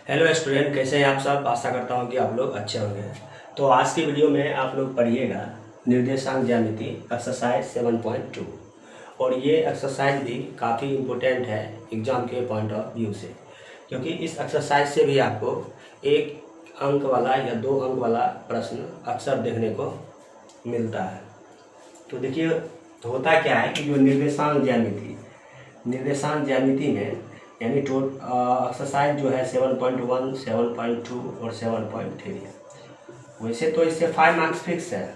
Hello student, कैसे हैं आप सब। आशा करता हूं कि आप लोग अच्छे होंगे। तो आज की वीडियो में आप लोग पढ़िएगा निर्देशांक ज्यामिति एक्सरसाइज 7.2। और ये एक्सरसाइज भी काफ़ी इम्पोर्टेंट है एग्ज़ाम के पॉइंट ऑफ व्यू से, क्योंकि इस एक्सरसाइज से भी आपको 1 अंक वाला या 2 अंक वाला प्रश्न अक्सर देखने को मिलता है। तो देखिए, होता क्या है कि जो निर्देशांक ज्यामिति में यानी एक्सरसाइज जो है 7.1, 7.2 और 7.3, वैसे तो इससे 5 मार्क्स फिक्स है,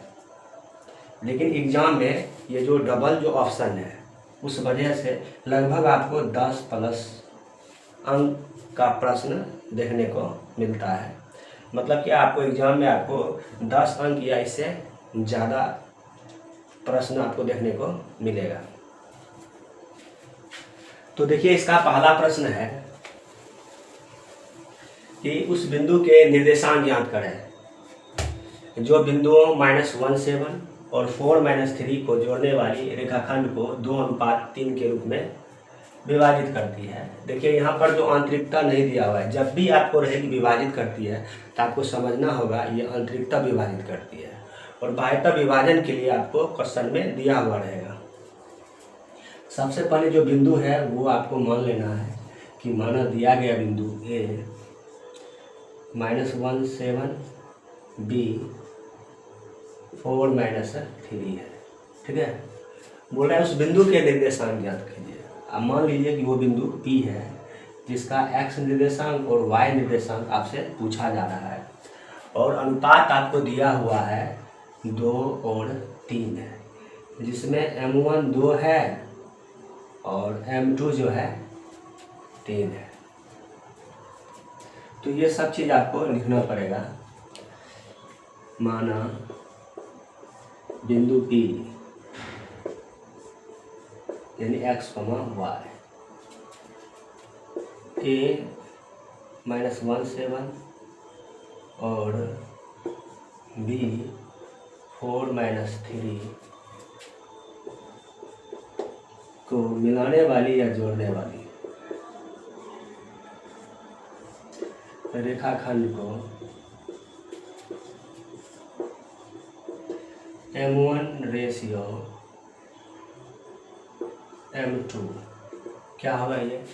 लेकिन एग्ज़ाम में ये जो डबल जो ऑप्शन है उस वजह से लगभग आपको 10 प्लस अंक का प्रश्न देखने को मिलता है। मतलब कि आपको एग्ज़ाम में आपको 10 अंक या इससे ज़्यादा प्रश्न आपको देखने को मिलेगा। तो देखिए, इसका पहला प्रश्न है कि उस बिंदु के निर्देशांक ज्ञात करें जो बिंदुओं -1, 7 और 4-3 को जोड़ने वाली रेखाखंड को 2:3 के रूप में विभाजित करती है। देखिए, यहाँ पर जो आंतरिकता नहीं दिया हुआ है, जब भी आपको रहेगी विभाजित करती है तो आपको समझना होगा ये आंतरिकता विभाजित करती है, और बाह्यता विभाजन के लिए आपको क्वेश्चन में दिया हुआ रहेगा। सबसे पहले जो बिंदु है वो आपको मान लेना है कि माना दिया गया बिंदु ए -1, 7, बी 4 -3 है। ठीक है, बोल रहा है उस बिंदु के निर्देशांक ज्ञात कीजिए। अब मान लीजिए कि वो बिंदु पी है जिसका एक्स निर्देशांक और वाई निर्देशांक आपसे पूछा जा रहा है, और अनुपात आपको दिया हुआ है 2 और 3 है, जिसमें m1 2 है और m2 जो है 3 है। तो ये सब चीज़ आपको लिखना पड़ेगा। माना बिंदु P यानी x, y A -1, 7 और B 4 -3 को मिलाने वाली या जोड़ने वाली रेखाखंड को m1 m2 क्या होगा, ये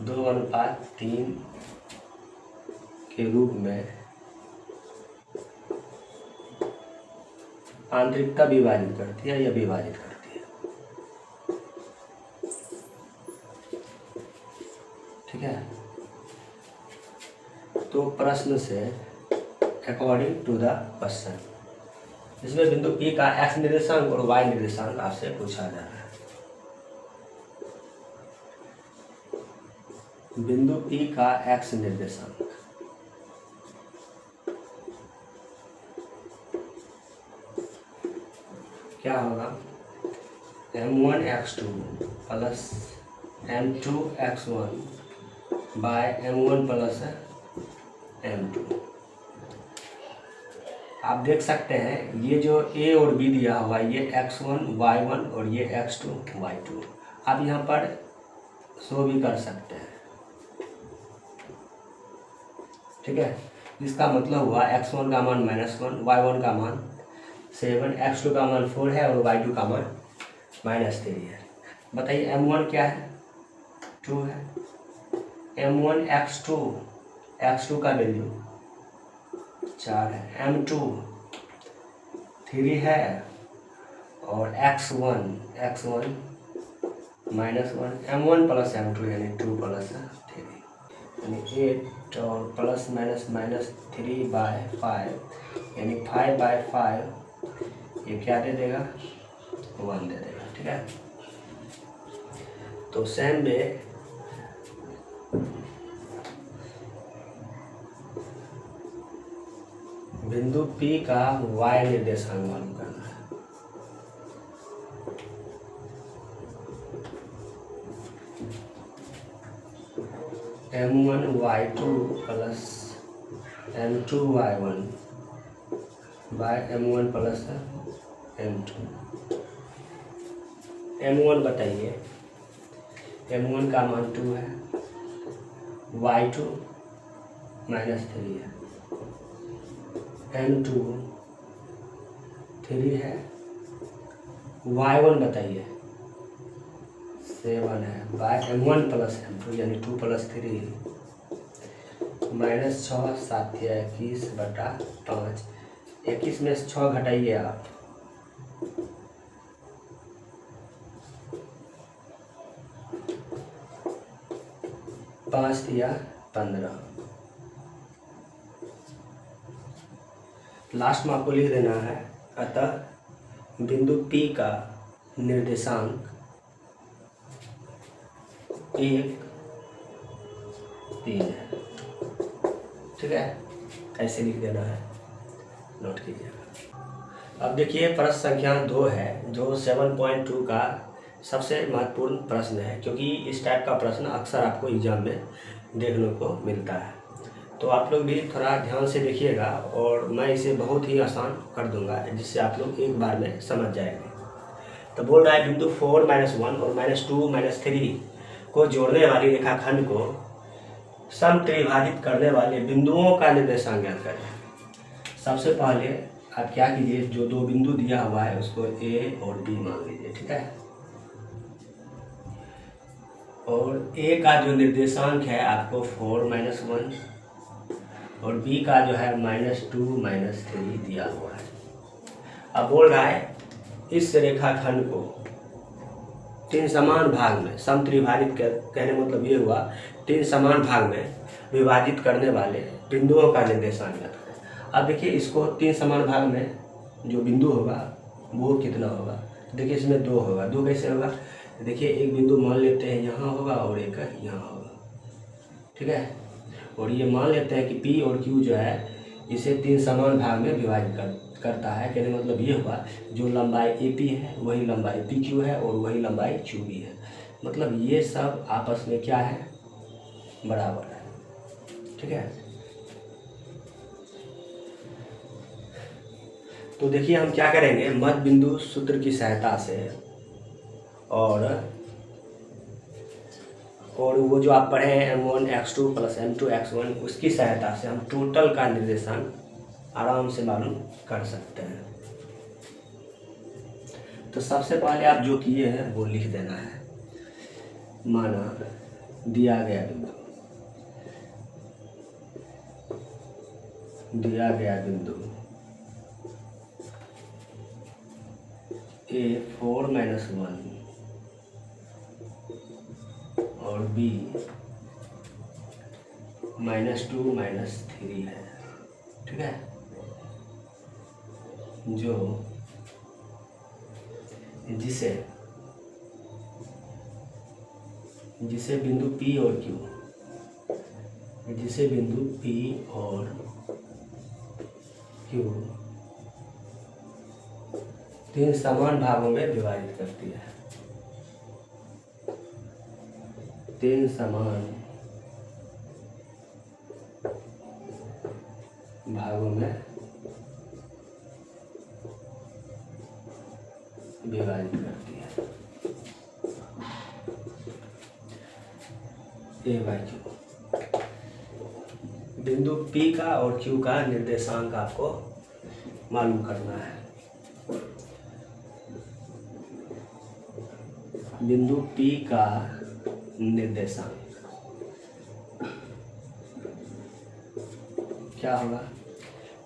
2:3 के रूप में आंतरिकता विभाजित करती है या विभाजित करती है। ठीक है, तो प्रश्न से अकॉर्डिंग टू द क्वेश्चन इसमें बिंदु P का एक्स निर्देशांक और वाई निर्देशांक आपसे पूछा जा रहा है। बिंदु P का एक्स निर्देशांक क्या होगा, m1 x2 plus m2 x1 bye m1 plus m2। आप देख सकते हैं ये जो a और b दिया हुआ है, ये x1 y1 और ये x2 y2 आप यहाँ पर शो भी कर सकते हैं। ठीक है, इसका मतलब हुआ x1 का मान -1, y1 का मान 7, x2 का मान 4 है और y2 का मान -3 है। बताइए m1 क्या है, 2 है। m1 x2 का वैल्यू 4 है, m2 3 है और x1 -1, m1 प्लस m2 यानी 2 + 3 यानी 8 और प्लस माइनस 3/5 यानी 5/5, ये क्या दे देगा, 1 दे देगा। ठीक है, तो सेम वे बिंदु P का y निर्देशांक मालूम करना है। m1 y2 plus m2 y1 bye m1 plus m2। m1 बताइए, m1 का मान 2 है, y2 -3 है, M2 3 है, Y1 बताइए 7 है, बाय M1 प्लस M2 यानी 2 + 3 -6 7 21/5। 21 में से 6 घटाइए आप, 5 × 15। लास्ट में आपको लिख देना है, अतः बिंदु P का निर्देशांक 1 3 है। ठीक है, ऐसे लिख देना है, नोट कीजिएगा। अब देखिए प्रश्न संख्या 2 है, जो 7.2 का सबसे महत्वपूर्ण प्रश्न है, क्योंकि इस टाइप का प्रश्न अक्सर आपको एग्जाम में देखने को मिलता है। तो आप लोग भी थोड़ा ध्यान से देखिएगा और मैं इसे बहुत ही आसान कर दूंगा, जिससे आप लोग एक बार में समझ जाएंगे। तो बोल रहा है बिंदु 4 -1 और -2 -3 को जोड़ने वाली रेखाखंड को समत्रिभाजित करने वाले बिंदुओं का निर्देशांक ज्ञात करें। सबसे पहले आप क्या कीजिए, जो दो बिंदु दिया हुआ है उसको A और B मान लीजिए। ठीक है, और A का जो निर्देशांक है आपको 4 -1 और B का जो है -2 -3 दिया हुआ है। अब बोल रहा है इस रेखाखंड को 3 समान भाग में समत्रिभाजित कहने मतलब ये हुआ 3 समान भाग में विभाजित करने वाले बिंदुओं का निर्देशांक ज्ञात करें। अब देखिए इसको 3 समान भाग में जो बिंदु होगा वो कितना होगा। देखिए इसमें 2 होगा। 2 कैसे होगा, देखिए एक बिंदु मान लेते हैं यहाँ होगा और एक यहाँ होगा। ठीक है, और ये मान लेते हैं कि P और Q जो है इसे 3 समान भाग में विभाजित करता है। कहने मतलब ये हुआ जो लंबाई AP है वही लंबाई PQ है और वही लंबाई QB है। मतलब ये सब आपस में क्या है, बराबर है। ठीक है, तो देखिए हम क्या करेंगे, मध्य बिंदु सूत्र की सहायता से और वो जो आप पढ़े हैं M1 x2 + M2 x1 उसकी सहायता से हम टोटल का निर्देशांक आराम से मालूम कर सकते हैं। तो सबसे पहले आप जो किए हैं वो लिख देना है। माना दिया गया बिंदु A 4 -1 और B -2 -3 है। ठीक है, जिसे बिंदु P और Q 3 समान भागों में विभाजित करती है। 3 समान भागों में विभाजित करती है। A/Q बिंदु P का और Q का निर्देशांक आपको मालूम करना है। बिंदु P का निर्देशांक क्या होगा,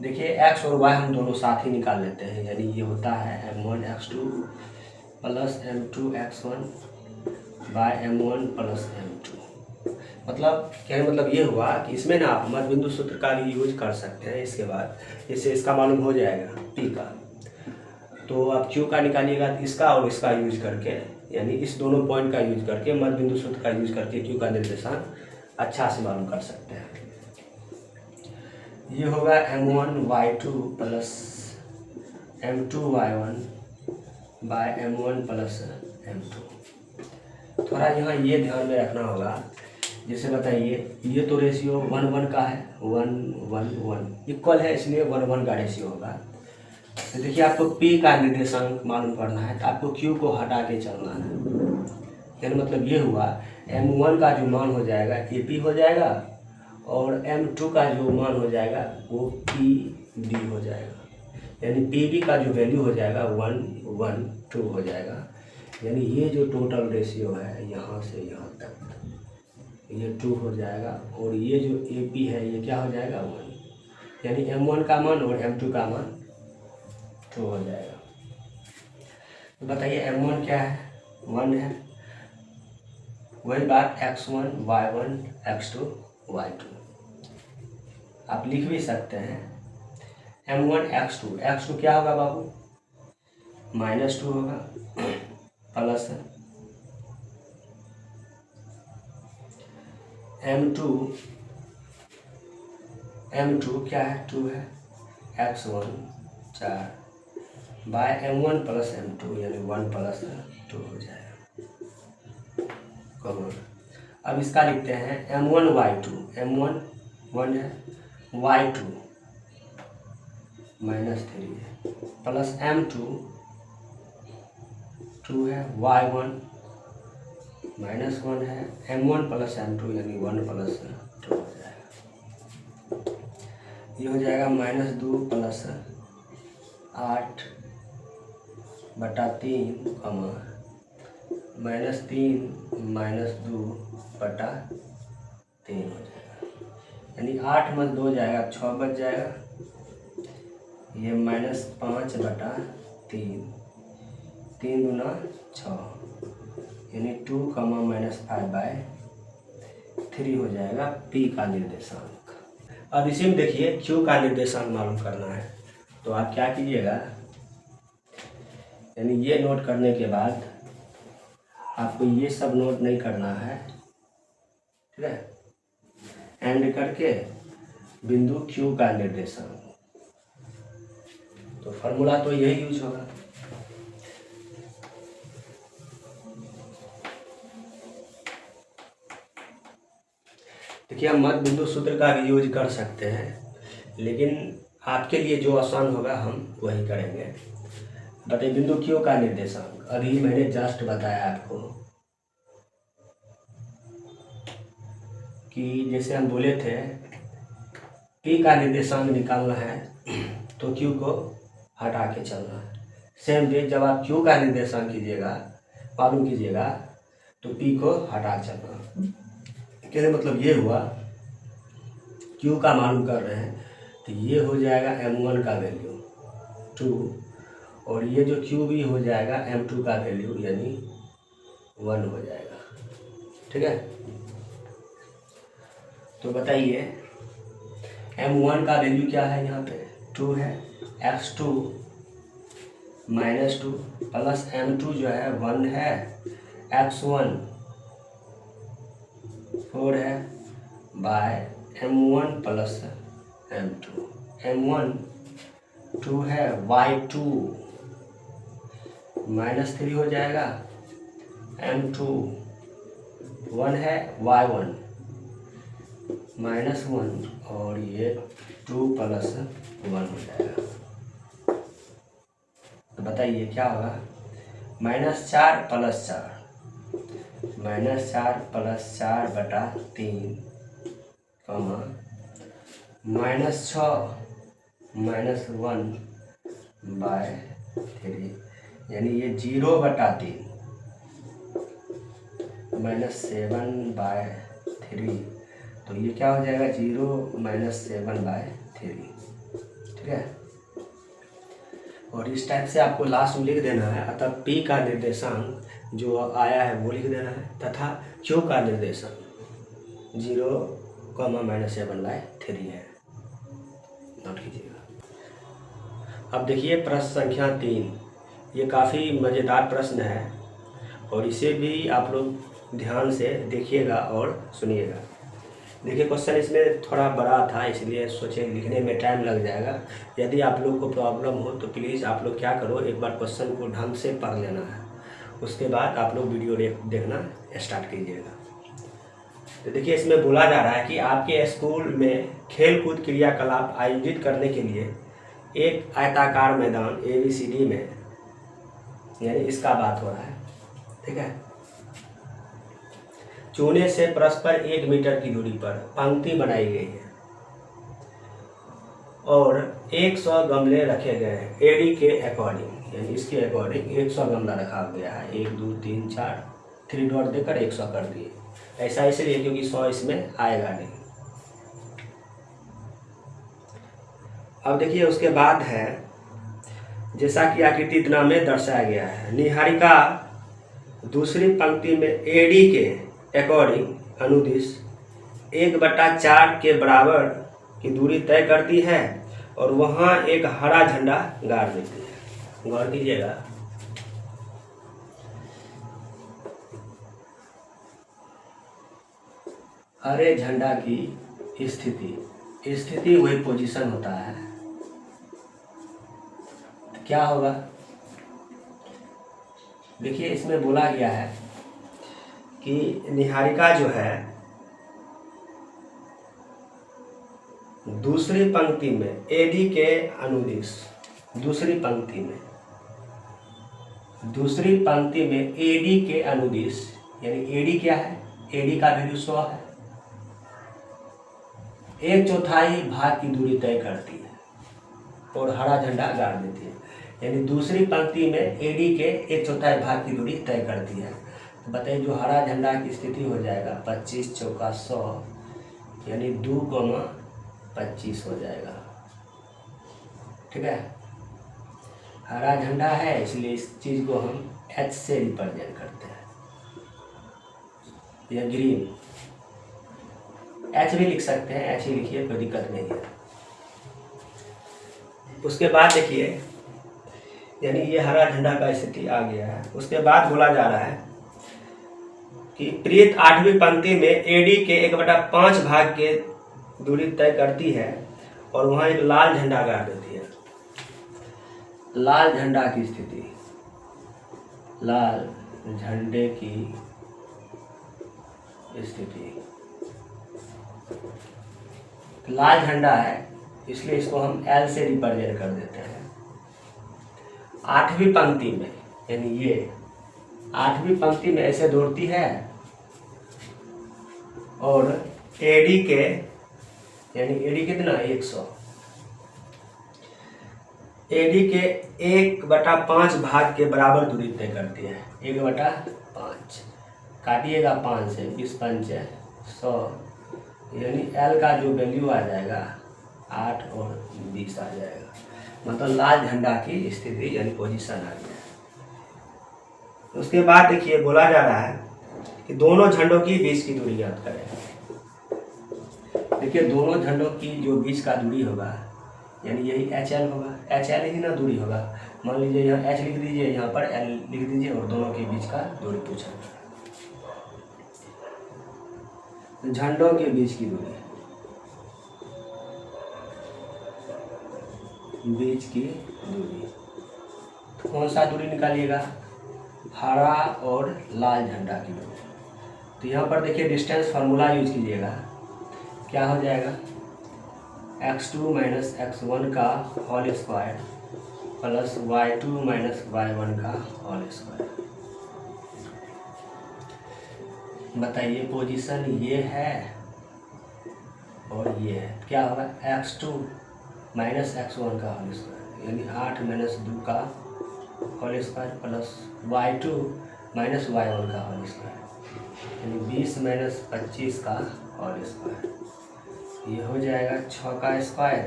देखिए x और y हम दोनों साथ ही निकाल लेते हैं, यानी ये होता है M1 x2 + M2 x1 / M1 + M2। मतलब क्या मतलब ये हुआ कि इसमें ना आप मध्य बिंदु सूत्र का भी यूज कर सकते हैं। इसके बाद इससे इसका मालूम हो जाएगा P का, तो आप Q का निकालिएगा इसका और इसका यूज करके, यानी इस दोनों पॉइंट का यूज करके मध्य बिंदु सूत्र का यूज करके Q का निर्देशांक अच्छा से मालूम कर सकते हैं। ये होगा M1 y2 + M2 y1 / M1 + M2। थोड़ा यहाँ ये ध्यान में रखना होगा, जैसे बताइए ये तो रेशियो 1:1 का है, 1:1 इक्वल है, इसलिए 1:1 का रेशियो होगा। तो देखिए आपको P का निर्देशांक मालूम करना है तो आपको Q को हटा के चलना है। यानी मतलब ये हुआ M1 का जो मान हो जाएगा AP हो जाएगा और M2 का जो मान हो जाएगा वो PB हो जाएगा, यानी PB का जो वैल्यू हो जाएगा 1 1 2 हो जाएगा। यानी ये जो टोटल रेशियो है यहाँ से यहाँ तक ये 2 हो जाएगा, और ये जो AP है ये क्या हो जाएगा 1, यानी M1 का मान और M2 का मान 2 हो जाएगा। तो बताइए M1 क्या है, 1 है। वही बात x1 y1 x2 y2 आप लिख भी सकते हैं। M1 x2 क्या होगा बाबू, -2 होगा, प्लस M2 क्या है, 2 है, x1 4 bye M1 plus M2 यानी 1 प्लस 2 हो जाएगा कॉमन। अब इसका लिखते हैं M1 y2, M1 1 है, y2 -3 है, प्लस M2 2 है, y1 -1 है, M1 प्लस M2 यानी 1 प्लस 2 हो जाएगा। ये हो जाएगा -2 प्लस 8 बटा 3 -3 -2 बटा 3 हो जाएगा, यानी 8 में 2 जाएगा 6 बच जाएगा। ये -5 बटा 3 3 गुना 6 यानी 2 -5/3 हो जाएगा P का निर्देशांक। अब इसी में देखिए Q का निर्देशांक मालूम करना है, तो आप क्या कीजिएगा, यानी ये नोट करने के बाद आपको ये सब नोट नहीं करना है, ठीक है। एंड करके बिंदु Q का निर्देशांक, तो फॉर्मूला तो यही यूज होगा। देखिए हम मध्य बिंदु सूत्र का भी यूज कर सकते हैं, लेकिन आपके लिए जो आसान होगा हम वही करेंगे। बताइए बिंदु Q का निर्देशांक, अभी मैंने जस्ट बताया आपको कि जैसे हम बोले थे P का निर्देशांक निकालना है तो Q को हटा के चलना है। सेम वे जब आप Q का निर्देशांक कीजिएगा, मालूम कीजिएगा, तो P को हटा चलना। कहने मतलब ये हुआ Q का मालूम कर रहे हैं तो ये हो जाएगा M1 का वैल्यू 2, और ये जो QB हो जाएगा M2 का वैल्यू यानी 1 हो जाएगा, ठीक है। तो बताइए M1 का वैल्यू क्या है, यहाँ पे 2 है, x2 -2 प्लस M2 जो है 1 है, x1 4 है bye M1 plus M2, M1 2 है, y2 -3 हो जाएगा, M2 1 है, y1 -1 और ये 2 प्लस 1 हो जाएगा। तो बताइए क्या होगा, -4 प्लस 4 -4 प्लस 4 बटा 3 -1/3 यानी ये 0/3 -7/3, तो ये क्या हो जाएगा 0 -7/3, ठीक है। और इस टाइप से आपको लास्ट में लिख देना है, अतः P का निर्देशांक जो आया है वो लिख देना है, तथा Q का निर्देशांक 0, -7/3 है, नोट कीजिएगा। अब देखिए प्रश्न संख्या 3, ये काफ़ी मज़ेदार प्रश्न है और इसे भी आप लोग ध्यान से देखिएगा और सुनिएगा। देखिए क्वेश्चन इसमें थोड़ा बड़ा था, इसलिए सोचे लिखने में टाइम लग जाएगा। यदि आप लोग को प्रॉब्लम हो तो प्लीज़ आप लोग क्या करो, एक बार क्वेश्चन को ढंग से पढ़ लेना है, उसके बाद आप लोग वीडियो देखना स्टार्ट कीजिएगा। तो देखिए इसमें बोला जा रहा है कि आपके स्कूल में खेलकूद क्रियाकलाप आयोजित करने के लिए एक आयताकार मैदान ABCD में, यानी इसका बात हो रहा है, ठीक है। चूने से परस्पर 1 मीटर की दूरी पर पंक्ति बनाई गई है और 100 गमले रखे गए हैं एडी के अकॉर्डिंग, यानी इसके अकॉर्डिंग 100 गमला रखा गया है। 1 2 3 4 3 डॉट देकर 100 कर दिए। ऐसा इसलिए क्योंकि 100 इसमें आएगा नहीं। अब देखिए उसके बाद है, जैसा कि आकृति इतना में दर्शाया गया है, निहारिका दूसरी पंक्ति में एडी के अकॉर्डिंग अनुदिश 1/4 के बराबर की दूरी तय करती है और वहाँ एक हरा झंडा गाड़ देती है। गौर कीजिएगा, हरे झंडा की स्थिति वही पोजीशन होता है। तो क्या होगा, देखिए इसमें बोला गया है कि निहारिका जो है दूसरी पंक्ति में एडी के अनुदिश, दूसरी पंक्ति में एडी के अनुदिश, यानी एडी क्या है, एडी का वैल्यू 100 है, 1/4 भाग की दूरी तय करती है और हरा झंडा गाड़ देती है। यानी दूसरी पंक्ति में एडी के 1/4 भाग की दूरी तय करती है। तो बताइए जो हरा झंडा की स्थिति हो जाएगा 25 चौका 100, यानी 2,25 हो जाएगा। ठीक है, हरा झंडा है इसलिए इस चीज़ को हम H से रिप्रेजेंट करते हैं, या ग्रीन H भी लिख सकते हैं, H ही लिखिए, कोई दिक्कत नहीं है। उसके बाद देखिए, यानी ये हरा झंडा का स्थिति आ गया है। उसके बाद बोला जा रहा है कि प्रीत 8वीं पंक्ति में एडी के 1/5 भाग के दूरी तय करती है और वहाँ एक लाल झंडा गाड़ देती है। लाल झंडा की स्थिति, लाल झंडे की स्थिति, लाल झंडा है इसलिए इसको हम L से रिप्रेजेंट कर देते हैं। 8वीं पंक्ति में, यानी ये 8वीं पंक्ति में ऐसे दौड़ती है और एडी के, यानी एडी कितना 100, एडी के 1/5 भाग के बराबर दूरी तय करती है। 1/5 काटिएगा 5 से, 20 5 100, यानी L का जो वैल्यू आ जाएगा 8 और 20 आ जाएगा। मतलब लाल झंडा की स्थिति यानी पोजीशन आ गया। उसके बाद देखिए बोला जा रहा है कि दोनों झंडों की बीच की दूरी ज्ञात करें। देखिए दोनों झंडों की जो बीच का दूरी होगा, यानी यही HL होगा, HL ही ना दूरी होगा। मान लीजिए यहाँ H लिख दीजिए, यहाँ पर L लिख दीजिए और दोनों के बीच का दूरी पूछा। झंडों के बीच की दूरी, तो कौन सा दूरी निकालिएगा, हरा और लाल झंडा की दूरी। तो यहाँ पर देखिए डिस्टेंस फार्मूला यूज कीजिएगा, क्या हो जाएगा, x2 - x1 का whole square plus y2 - y1 का होल स्क्वायर। बताइए पोजीशन ये है और ये है, क्या होगा x2 - x1 का होल स्क्वायर, यानी 8 - 2 का whole square plus y2 - y1 का होल स्क्वायर, यानी 20 - 25 का होल स्क्वायर। ये हो जाएगा 6 का स्क्वायर,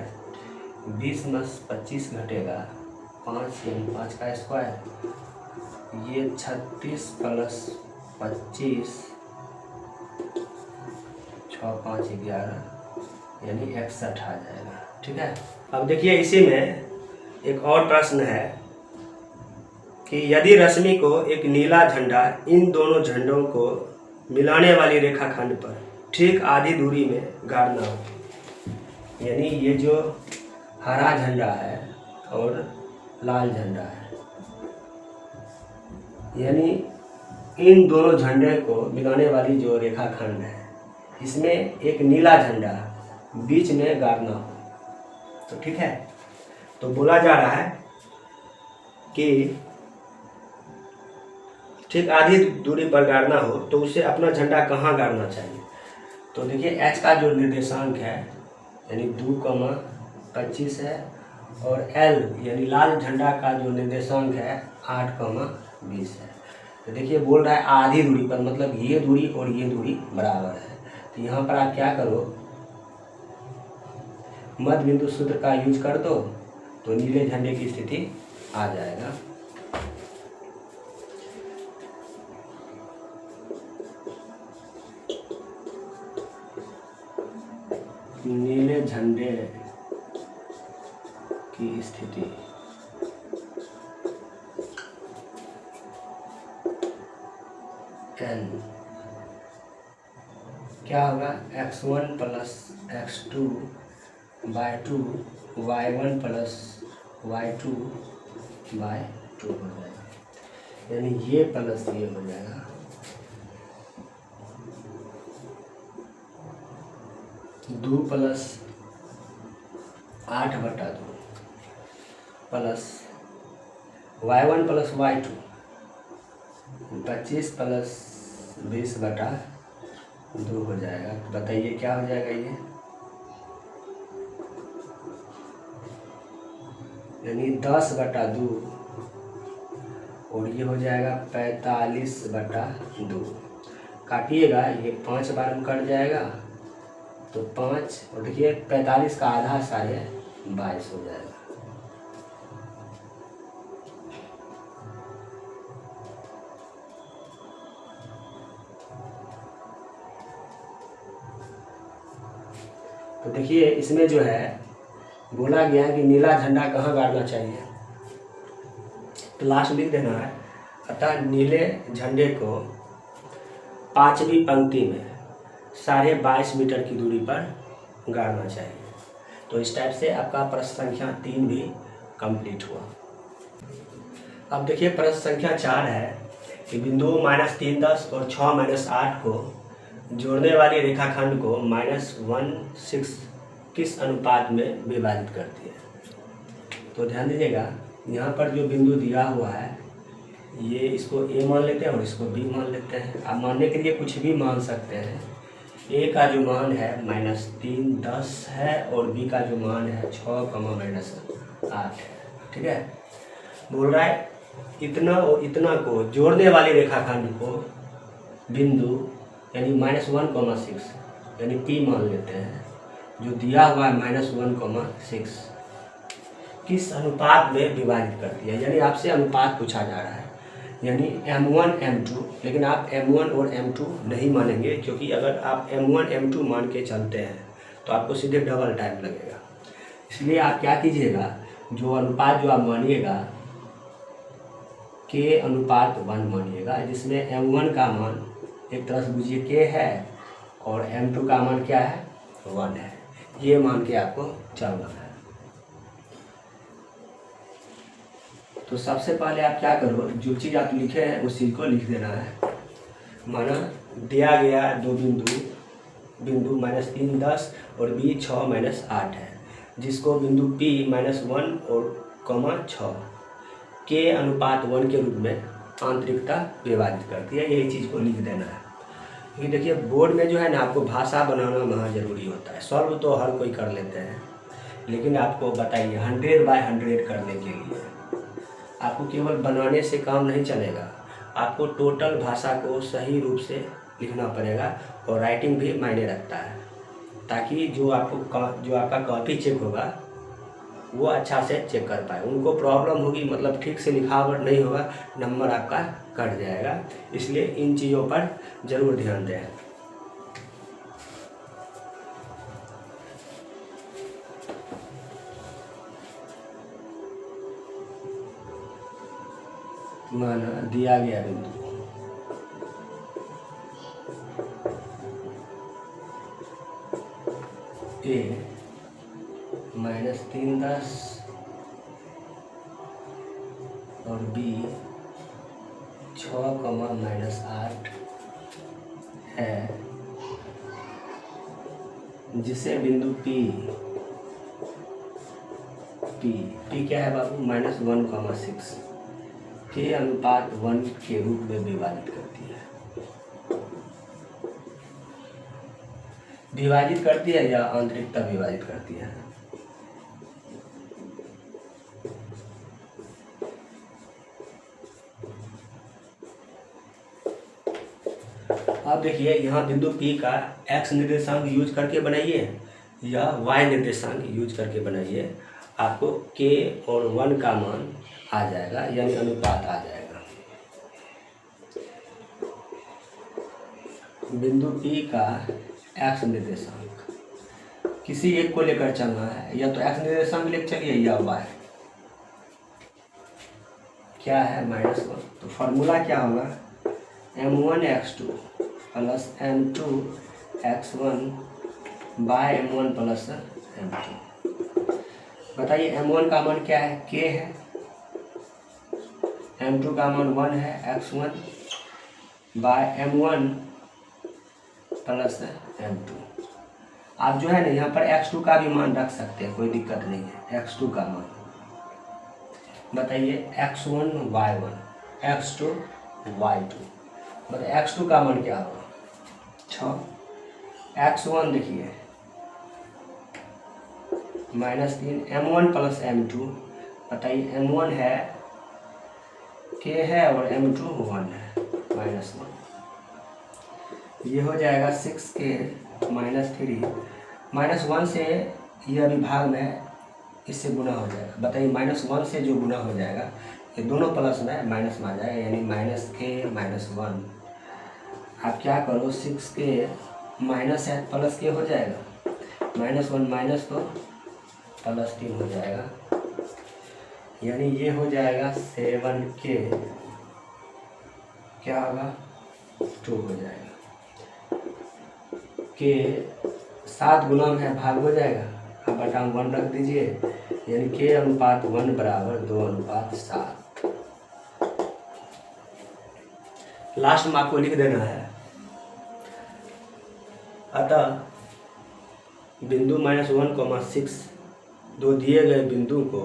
20 में 25 घटेगा 5, यानी 5 का स्क्वायर, ये 36 प्लस 25, 6 5 11, यानी 61 आ जाएगा। ठीक है, अब देखिए इसी में एक और प्रश्न है कि यदि रश्मि को एक नीला झंडा इन दोनों झंडों को मिलाने वाली रेखाखंड पर ठीक आधी दूरी में गाड़ना हो, यानी ये जो हरा झंडा है और लाल झंडा है, यानी इन दोनों झंडे को मिलाने वाली जो रेखाखंड है इसमें एक नीला झंडा बीच में गाड़ना हो, तो ठीक है। तो बोला जा रहा है कि ठीक आधी दूरी पर गाड़ना हो तो उसे अपना झंडा कहाँ गाड़ना चाहिए? तो देखिए एच का जो निर्देशांक है यानी 2,25 है और एल यानी लाल झंडा का जो निर्देशांक है 8,20 है। तो देखिए बोल रहा है आधी दूरी पर, मतलब ये दूरी और ये दूरी बराबर है। तो यहाँ पर आप क्या करो, मध्य बिंदु सूत्र का यूज कर दो तो नीले झंडे की स्थिति आ जाएगा। नीले झंडे की स्थिति एन क्या होगा, x1 plus x2 bye 2 y1 plus y2 bye 2 हो जाएगा, यानी ये प्लस ये हो जाएगा। दो plus 8/2 plus y1 plus y2 25 plus 20/2 हो जाएगा। तो बताइए क्या हो जाएगा ये, यानी 10/2 और ये हो जाएगा 45/2। काटिएगा, ये 5 बार में कट जाएगा तो 5 और देखिए 45 का आधा 22.5 हो जाएगा। तो देखिए इसमें जो है बोला गया है कि नीला झंडा कहाँ गाड़ना चाहिए, तो लास्ट लिख देना है, अतः नीले झंडे को 5वीं पंक्ति में 22.5 मीटर की दूरी पर गाड़ना चाहिए। तो इस टाइप से आपका प्रश्न संख्या 3 भी कंप्लीट हुआ। अब देखिए प्रश्न संख्या 4 है कि बिंदु -3, 10 और 6, -8 को जोड़ने वाली रेखाखंड को -1/6 किस अनुपात में विभाजित करती है? तो ध्यान दीजिएगा, यहाँ पर जो बिंदु दिया हुआ है ये इसको ए मान लेते हैं और इसको बी मान लेते हैं। आप मानने के लिए कुछ भी मान सकते हैं। ए का जो मान है -3, 10 है और बी का जो मान है 6, -8 है। ठीक है, बोल रहा है इतना और इतना को जोड़ने वाली रेखाखंड को बिंदु यानी -1,6 यानी पी मान लेते हैं, जो दिया हुआ है -1,6 किस अनुपात में विभाजित करती है, यानी आपसे अनुपात पूछा जा रहा है, यानी m1 m2। लेकिन आप m1 और m2 नहीं मानेंगे, क्योंकि अगर आप m1 m2 मान के चलते हैं तो आपको सीधे डबल टाइम लगेगा। इसलिए आप क्या कीजिएगा, जो अनुपात जो आप मानिएगा k अनुपात 1 मानिएगा, जिसमें m1 का मान एक तरह से बुझिए k है और m2 का मान क्या है 1 है। ये मान के आपको चलना है। तो सबसे पहले आप क्या करो, जो चीज़ आप लिखे हैं उस चीज़ को लिख देना है। माना दिया गया दो बिंदु -3, 10 और b 6, -8 है, जिसको बिंदु p -1 और 6 के अनुपात 1 के रूप में आंतरिकता विभाजित करती है। यही चीज़ को लिख देना है। क्योंकि देखिए बोर्ड में जो है ना, आपको भाषा बनाना महा जरूरी होता है। सॉल्व तो हर कोई कर लेते हैं, लेकिन आपको बताइए 100/100 करने के लिए आपको केवल बनाने से काम नहीं चलेगा, आपको टोटल भाषा को सही रूप से लिखना पड़ेगा और राइटिंग भी मायने रखता है, ताकि जो आपका कॉपी चेक होगा वो अच्छा से चेक कर पाए। उनको प्रॉब्लम होगी, मतलब ठीक से लिखावट नहीं होगा, नंबर आपका कट जाएगा। इसलिए इन चीज़ों पर ज़रूर ध्यान दें। माना दिया गया बिंदु ए -3, 10 और बी 6, -8 है, जिसे बिंदु P क्या है बाबू, -1,6 के अनुपात 1 के रूप में विभाजित करती है। विभाजित करती है या आंतरिकता विभाजित करती है? अब देखिए यहाँ बिंदु P का x निर्देशांक यूज करके बनाइए या y निर्देशांक यूज करके बनाइए, आपको k और 1 का मान आ जाएगा, यानी अनुपात आ जाएगा। बिंदु P का x निर्देशांक किसी एक को लेकर चलना है, या तो x निर्देशांक लेकर चलिए या y। क्या है? -1। तो फॉर्मूला क्या होगा? m1x2 plus m2x1 bye m1 plus m2। बताइए m1 का मान क्या है? k है। m2 का मान 1 है, x1 bye m1 plus m2। आप जो है ना यहाँ पर x2 का भी मान रख सकते हैं, कोई दिक्कत नहीं है। x2 का मान बताइए, x1 y1 x2 y2। बताइए x2 का मान क्या होगा? 6। x1 देखिए -3 m1 प्लस m2। बताइए m1 है k है और m2 1 है, -1। ये हो जाएगा 6k -3 -1 से यह विभाग में इससे गुना हो जाएगा। बताइए -1 से जो गुना हो जाएगा, ये दोनों प्लस में माइनस में आ जाएगा, यानी -k -1। आप क्या करो, 6k माइनस है प्लस के हो जाएगा, -1 माइनस तो +3 हो जाएगा, यानी ये हो जाएगा 7k क्या होगा? 2 हो जाएगा। के 7 गुना में भाग हो जाएगा, आप बटाम 1 रख दीजिए, यानी k अनुपात 1 बराबर 2 अनुपात 7। लास्ट में आपको लिख देना है। अतः बिंदु -1,6 दो दिए गए बिंदु को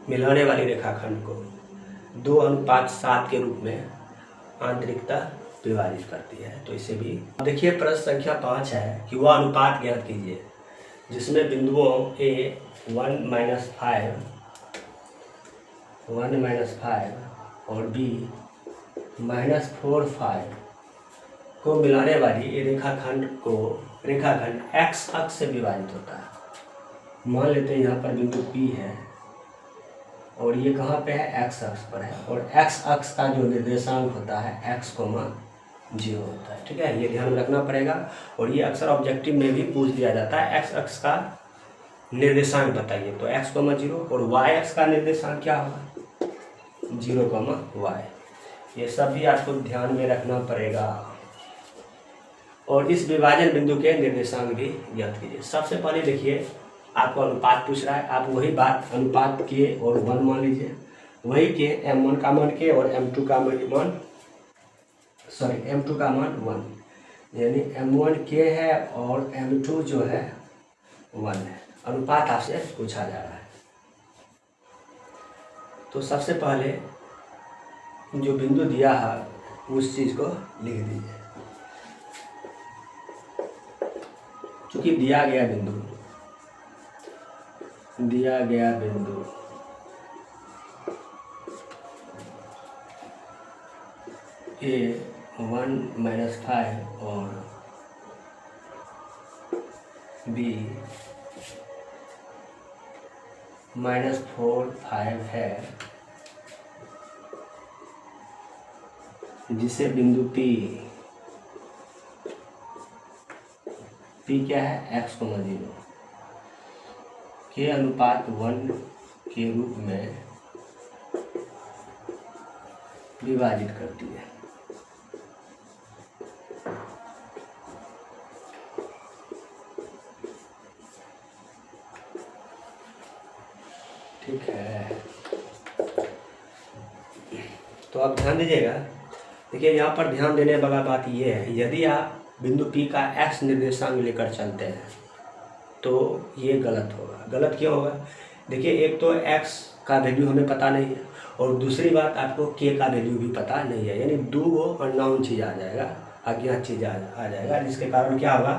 मिलाने वाली रेखाखंड को 2 अनुपात 7 के रूप में आंतरिकता विभाजित करती है। तो इसे भी देखिए, प्रश्न संख्या 5 है कि वह अनुपात ज्ञात कीजिए जिसमें बिंदुओं A 1 -5 और B -4 5 को मिलाने वाली रेखाखंड x अक्ष से विभाजित होता है। मान लेते हैं यहाँ पर बिंदु P है और ये कहाँ पे है? x अक्ष पर है, और x अक्ष का जो निर्देशांक होता है x, 0 होता है। ठीक है, ये ध्यान में रखना पड़ेगा। और ये अक्सर ऑब्जेक्टिव में भी पूछ दिया जाता है, x अक्ष का निर्देशांक बताइए। तो x, 0 और y अक्ष का निर्देशांक क्या होगा? 0, y। ये सब भी आपको ध्यान में रखना पड़ेगा। और इस विभाजन बिंदु के निर्देशांक भी ज्ञात कीजिए। सबसे पहले देखिए, आपको अनुपात पूछ रहा है, आप वही बात अनुपात k और 1 मान लीजिए। वही k m1 का मान k और m2 का मान m2 का मान 1, यानी m1 k है और m2 जो है 1 है। अनुपात आपसे पूछा जा रहा है। तो सबसे पहले जो बिंदु दिया है उस चीज़ को लिख दीजिए। क्योंकि दिया गया बिंदु A 1 -5 और B -4 5 है, जिसे बिंदु P क्या है? x, 0 के अनुपात 1 के रूप में विभाजित करती है। ठीक है, तो आप ध्यान दीजिएगा। देखिए, यहाँ पर ध्यान देने वाला बात यह है, यदि आप बिंदु P का x निर्देशांक लेकर चलते हैं तो ये गलत होगा। गलत क्यों होगा? देखिए, एक तो x का वैल्यू हमें पता नहीं है, और दूसरी बात आपको के का वैल्यू भी पता नहीं है, यानी दो वो अननोन चीज़ आ जाएगा, अज्ञात चीज़ आ जाएगा, जिसके कारण क्या होगा,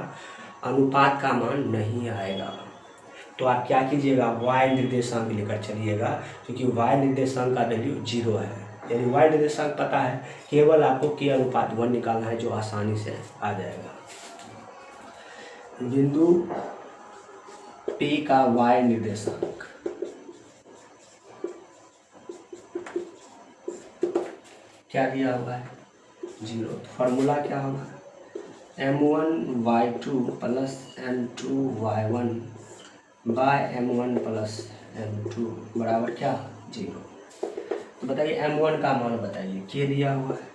अनुपात का मान नहीं आएगा। तो आप क्या कीजिएगा, y निर्देशांक लेकर चलिएगा, क्योंकि y निर्देशांक का वैल्यू 0 है, यानी y निर्देशांक पता है, केवल आपको k अनुपात 1 निकालना है, जो आसानी से आ जाएगा। बिंदु P का y निर्देशांक क्या दिया हुआ है, 0। तो फार्मूला क्या होगा, m1y2 plus m2y1 bye m1 plus m2 बराबर क्या, 0। तो बताइए m1 का मान बताइए, के दिया हुआ है,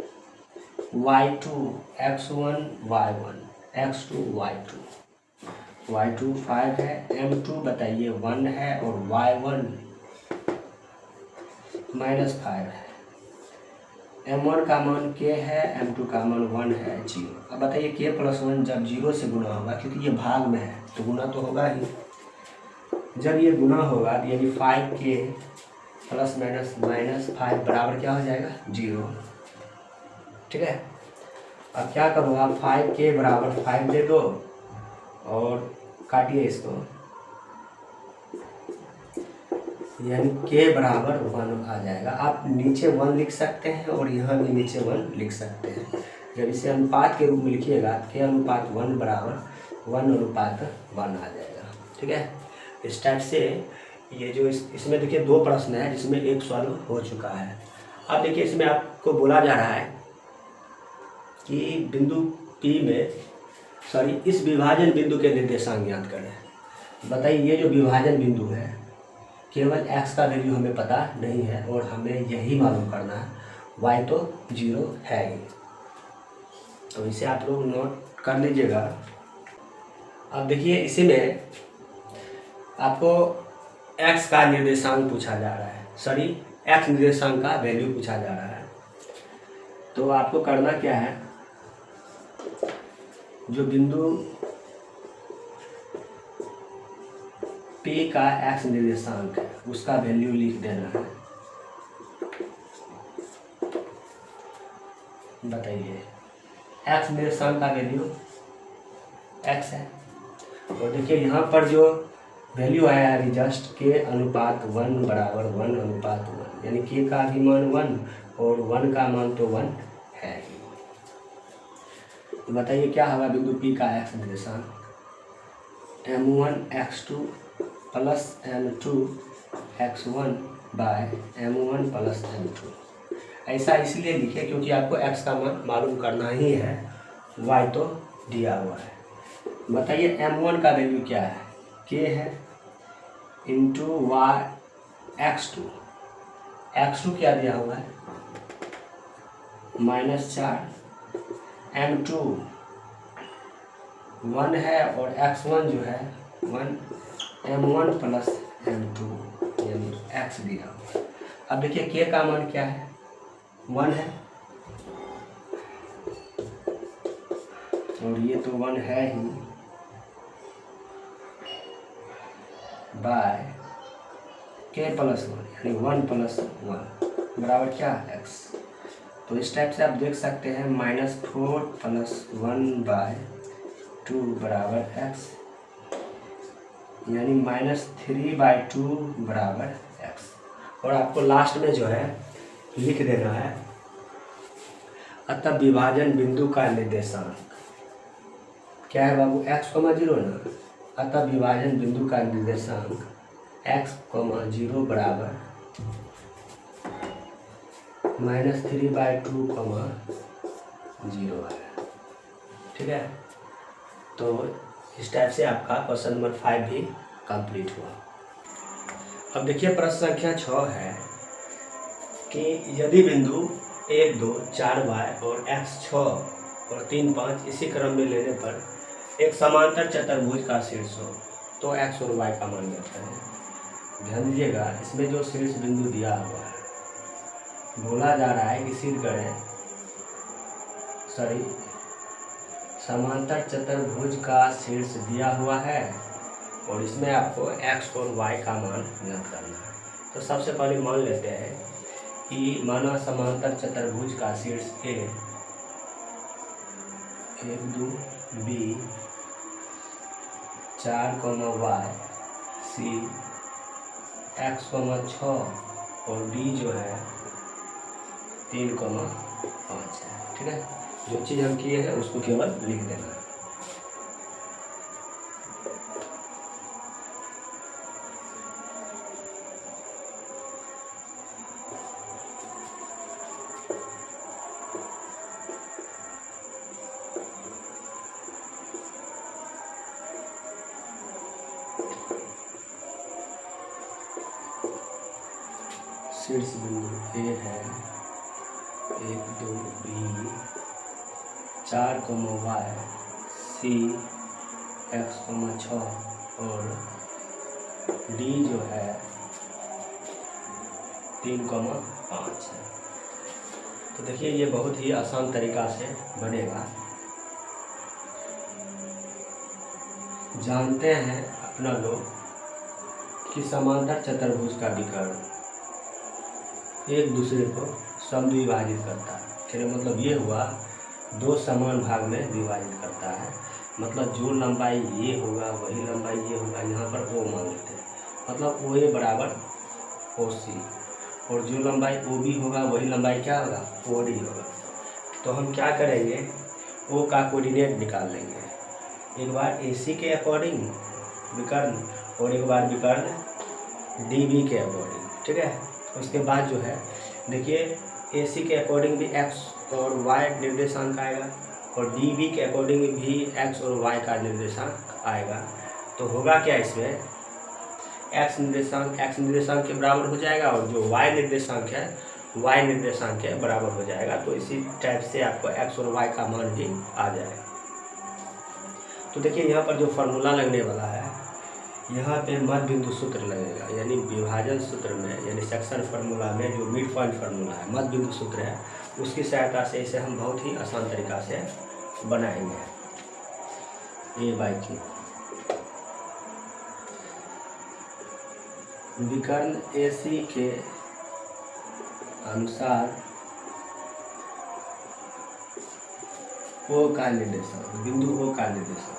y2 x1 y1 x2 y2 5 है, m2 बताइए 1 है, और y1 -5 है। m1 का मान k है, m2 का मान 1 है, 0। अब बताइए k प्लस 1 जब 0 से गुना होगा, क्योंकि ये भाग में है तो गुना तो होगा ही, जब ये गुना होगा तो यानी 5k प्लस -5 बराबर क्या हो जाएगा, 0। ठीक है, अब क्या करो आप, 5k बराबर 5 दे दो और काटिए इसको, यानी k बराबर 1 आ जाएगा। आप नीचे 1 लिख सकते हैं और यहाँ भी नीचे 1 लिख सकते हैं। जब इसे अनुपात के रूप में लिखिएगा, k अनुपात 1 बराबर 1 अनुपात 1 आ जाएगा। ठीक है, इस टाइप से ये जो इसमें देखिए 2 प्रश्न है, जिसमें एक सॉल्व हो चुका है। अब देखिए इसमें आपको बोला जा रहा है कि बिंदु P में इस विभाजन बिंदु के निर्देशांक ज्ञात करें। बताइए ये जो विभाजन बिंदु है, केवल x का वैल्यू हमें पता नहीं है और हमें यही मालूम करना है, y तो 0 है ही, तो इसे आप लोग नोट कर लीजिएगा। अब देखिए इसी में आपको x का निर्देशांक पूछा जा रहा है, x निर्देशांक का वैल्यू पूछा जा रहा है। तो आपको करना क्या है, जो बिंदु P का x निर्देशांक है उसका वैल्यू लिख देना है। बताइए x निर्देशांक का वैल्यू x है, और देखिए यहाँ पर जो वैल्यू आया है जस्ट k अनुपात 1 बराबर 1 अनुपात 1, यानी k का भी मान 1 और 1 का मान तो 1 है ही। तो बताइए क्या होगा बिंदु P का x निर्देशांक, m1 x2 plus m2 x1 bye m1 plus m2। ऐसा इसलिए लिखे क्योंकि आपको x का मान मालूम करना ही है, y तो दिया हुआ है। बताइए m1 का वैल्यू क्या है, k है, इंटू y x2 क्या दिया हुआ है, -4, m2 1 है, और x1 जो है 1, m1 प्लस m2 यानी x दिया हुआ। अब देखिए k का मान क्या है, 1 है, और ये तो 1 है ही, बाय k प्लस 1 यानी 1 प्लस 1 बराबर क्या, x। तो इस टाइप से आप देख सकते हैं -4 प्लस 1 बाय 2 बराबर x, यानी -3/2 बराबर x। और आपको लास्ट में जो है लिख देना है, अतः विभाजन बिंदु का निर्देशांक क्या है बाबू, x,0 ना, अतः विभाजन बिंदु का निर्देशांक x,0 बराबर -3/2, 0 है। ठीक है, तो इस टाइप से आपका क्वेश्चन नंबर 5 भी कंप्लीट हुआ। अब देखिए प्रश्न संख्या 6 है कि यदि बिंदु 1, 2, 4y और x 6 और 3, 5 इसी क्रम में लेने पर एक समांतर चतुर्भुज का शीर्ष हो, तो x और y का मान ज्ञात करें। ध्यान दीजिएगा, इसमें जो शीर्ष बिंदु दिया हुआ है, बोला जा रहा है कि सिद्ध करें समांतर चतुर्भुज का शीर्ष दिया हुआ है और इसमें आपको x और y का मान ज्ञात करना है। तो सबसे पहले मान लेते हैं कि माना समांतर चतुर्भुज का शीर्ष ए 1 2 बी 4 वाई सी x 6 और डी जो है 3 5 है। ठीक है, जो चीज़ हम किए हैं उसको केवल लिख देना है। शीर्ष बिंदु ए है 1 2 बी 4 वाई सी x 6 और डी जो है 3 5 है। तो देखिए ये बहुत ही आसान तरीका से बनेगा। जानते हैं अपना लोग कि समांतर चतुर्भुज का विकर्ण एक दूसरे को समद्विभाजित करता है। फिर मतलब ये हुआ दो समान भाग में विभाजित करता है। मतलब जो लंबाई ये होगा वही लंबाई ये होगा, यहाँ पर ओ मान लेते हैं। मतलब ओ ए बराबर ओ सी, और जो लंबाई ओ बी होगा वही लंबाई क्या होगा ओ डी होगा। तो हम क्या करेंगे, ओ का कोऑर्डिनेट निकाल लेंगे, एक बार ए सी के अकॉर्डिंग विकर्ण और एक बार विकर्ण डी बी के अकॉर्डिंग। ठीक है, उसके बाद जो है देखिए ए सी के अकॉर्डिंग भी x और y निर्देशांक आएगा और डी बी के अकॉर्डिंग भी x और y का निर्देशांक आएगा। तो होगा क्या, इसमें x निर्देशांक के बराबर हो जाएगा और जो y निर्देशांक है y निर्देशांक के बराबर हो जाएगा। तो इसी टाइप से आपको x और y का मान भी आ जाएगा। तो देखिए यहाँ पर जो फॉर्मूला लगने वाला है, यहाँ पे मध्य बिंदु सूत्र लगेगा, यानी विभाजन सूत्र में यानी सेक्शन फार्मूला में जो मिड पॉइंट फार्मूला है, मध्य बिंदु सूत्र है, उसकी सहायता से इसे हम बहुत ही आसान तरीका से बनाएंगे। A/Q विकर्ण AC के अनुसार O का निर्देशांक, बिंदु O का निर्देशांक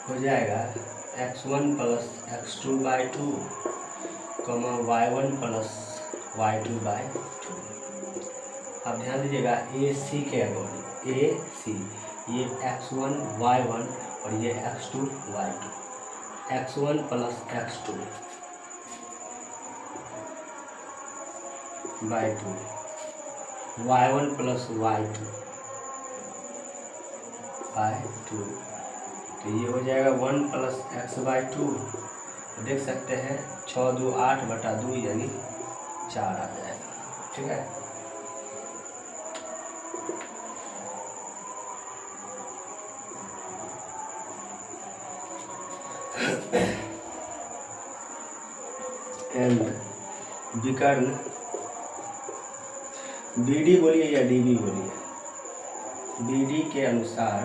हो जाएगा x1 + x2/2, y1 + y2/2। अब ध्यान दीजिएगा AC के अकॉर्डिंग, AC ये x1 y1 और ये x2 y2, x1 + x2/2 y1 + y2/2। तो ये हो जाएगा 1 + x/2। देख सकते हैं 6 2 8/2 यानी 4 आ जाएगा। ठीक है, एंड विकर्ण BD बोलिए या DB बोलिए, BD के अनुसार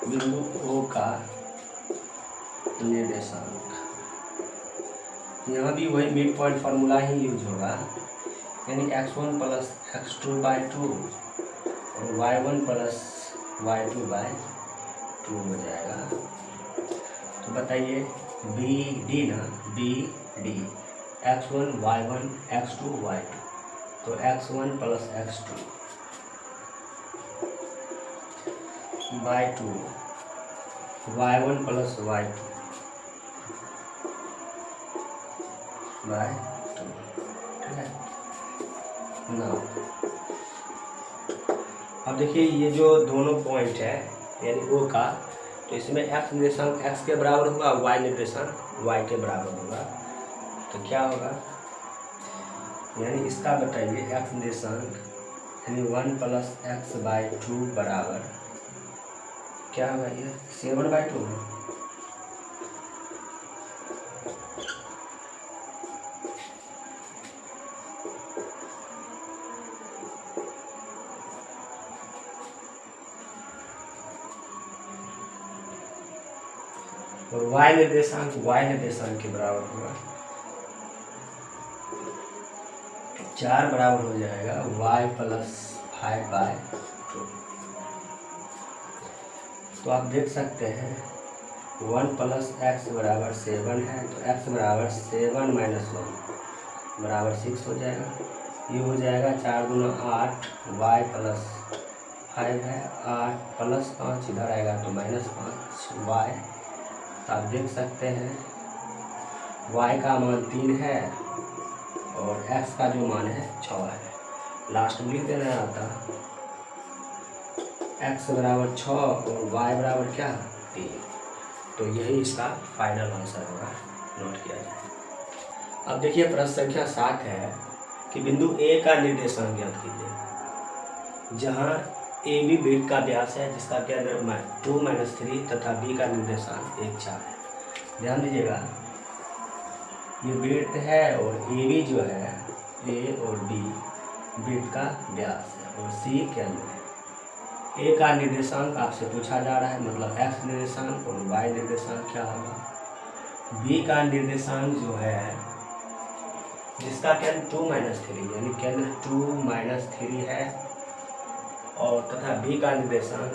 बिंदु O का निर्देशांक, यहाँ भी वही मिड पॉइंट फार्मूला ही यूज होगा, यानी x1 + x2/2 और y1 + y2/2 हो जाएगा। तो बताइए BD ना, BD x1 y1 x2 y2, तो x1 + x2/2 y1 + y2/2। ठीक है ना। अब देखिए ये जो दोनों पॉइंट है यानी O का, तो इसमें x निर्देशांक x के बराबर होगा, y निर्देशांक y के बराबर होगा। तो क्या होगा, यानी इसका बताइए x निर्देशांक यानी 1 + x/2 बराबर क्या होगा, ये 7/2 है। और y निर्देशांक के बराबर होगा 4 बराबर हो जाएगा y + 5/2। तो आप देख सकते हैं 1 + x = 7 है, तो x = 7 - 1 = 6 हो जाएगा। ये हो जाएगा 4 दूना 8, y + 5 है, 8 + 5 इधर आएगा तो -5 y। तो आप देख सकते हैं y का मान 3 है और x का जो मान है 6 है। लास्ट में लिख देना आता x = 6 और y = क्या 3। तो यही इसका फाइनल आंसर होगा, नोट किया जाए। अब देखिए प्रश्न संख्या 7 है कि बिंदु A का निर्देशांक ज्ञात कीजिए। जहाँ AB वृत्त का व्यास है जिसका केंद्र 2 - 3 तथा B का निर्देशांक 1 4 है। ध्यान दीजिएगा ये वृत्त है और AB जो है A और B वृत्त का व्यास है और C केंद्र है। A का निर्देशांक आपसे पूछा जा रहा है, मतलब x निर्देशांक और y निर्देशांक क्या होगा। B का निर्देशांक जो है जिसका केंद्र 2 - 3 यानी केंद्र 2 - 3 है और तथा B का निर्देशांक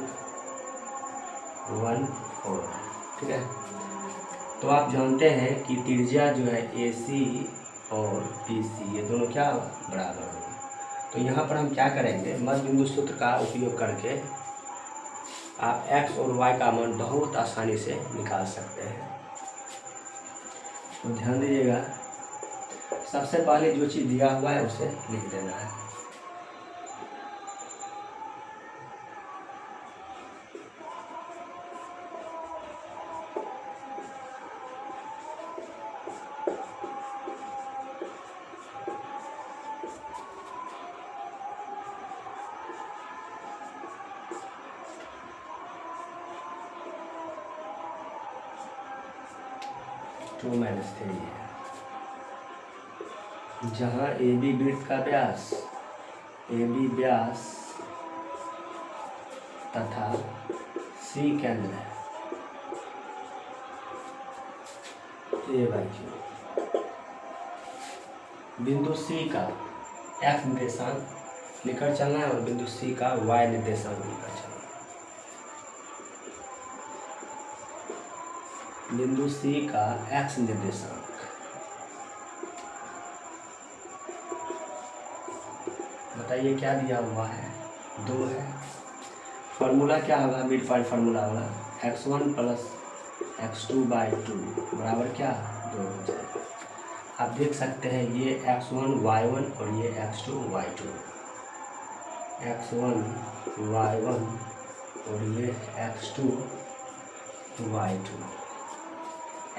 1 4 है। ठीक है, तो आप जानते हैं कि त्रिज्या जो है AC और BC ये दोनों क्या बराबर होंगे। तो यहाँ पर हम क्या करेंगे, मध्य बिंदु सूत्र का उपयोग करके आप x और y का मान बहुत आसानी से निकाल सकते हैं। तो ध्यान दीजिएगा सबसे पहले जो चीज़ दिया हुआ है उसे लिख देना है। टू माइनस 3 है, जहाँ AB वृत्त का व्यास तथा C केंद्र है A/Q। बिंदु C का x निर्देशांक लेकर चलना है और बिंदु C का y निर्देशांक लेकर चलना है। बिंदु C का x निर्देशांक बताइए क्या दिया हुआ है, 2 है। फार्मूला क्या होगा, मिड पॉइंट फार्मूला होगा x1 + x2/2 बराबर क्या 2 हो जाएगा। आप देख सकते हैं ये x1 y1 और ये x2 y2, x1 y1 और ये x2 y2।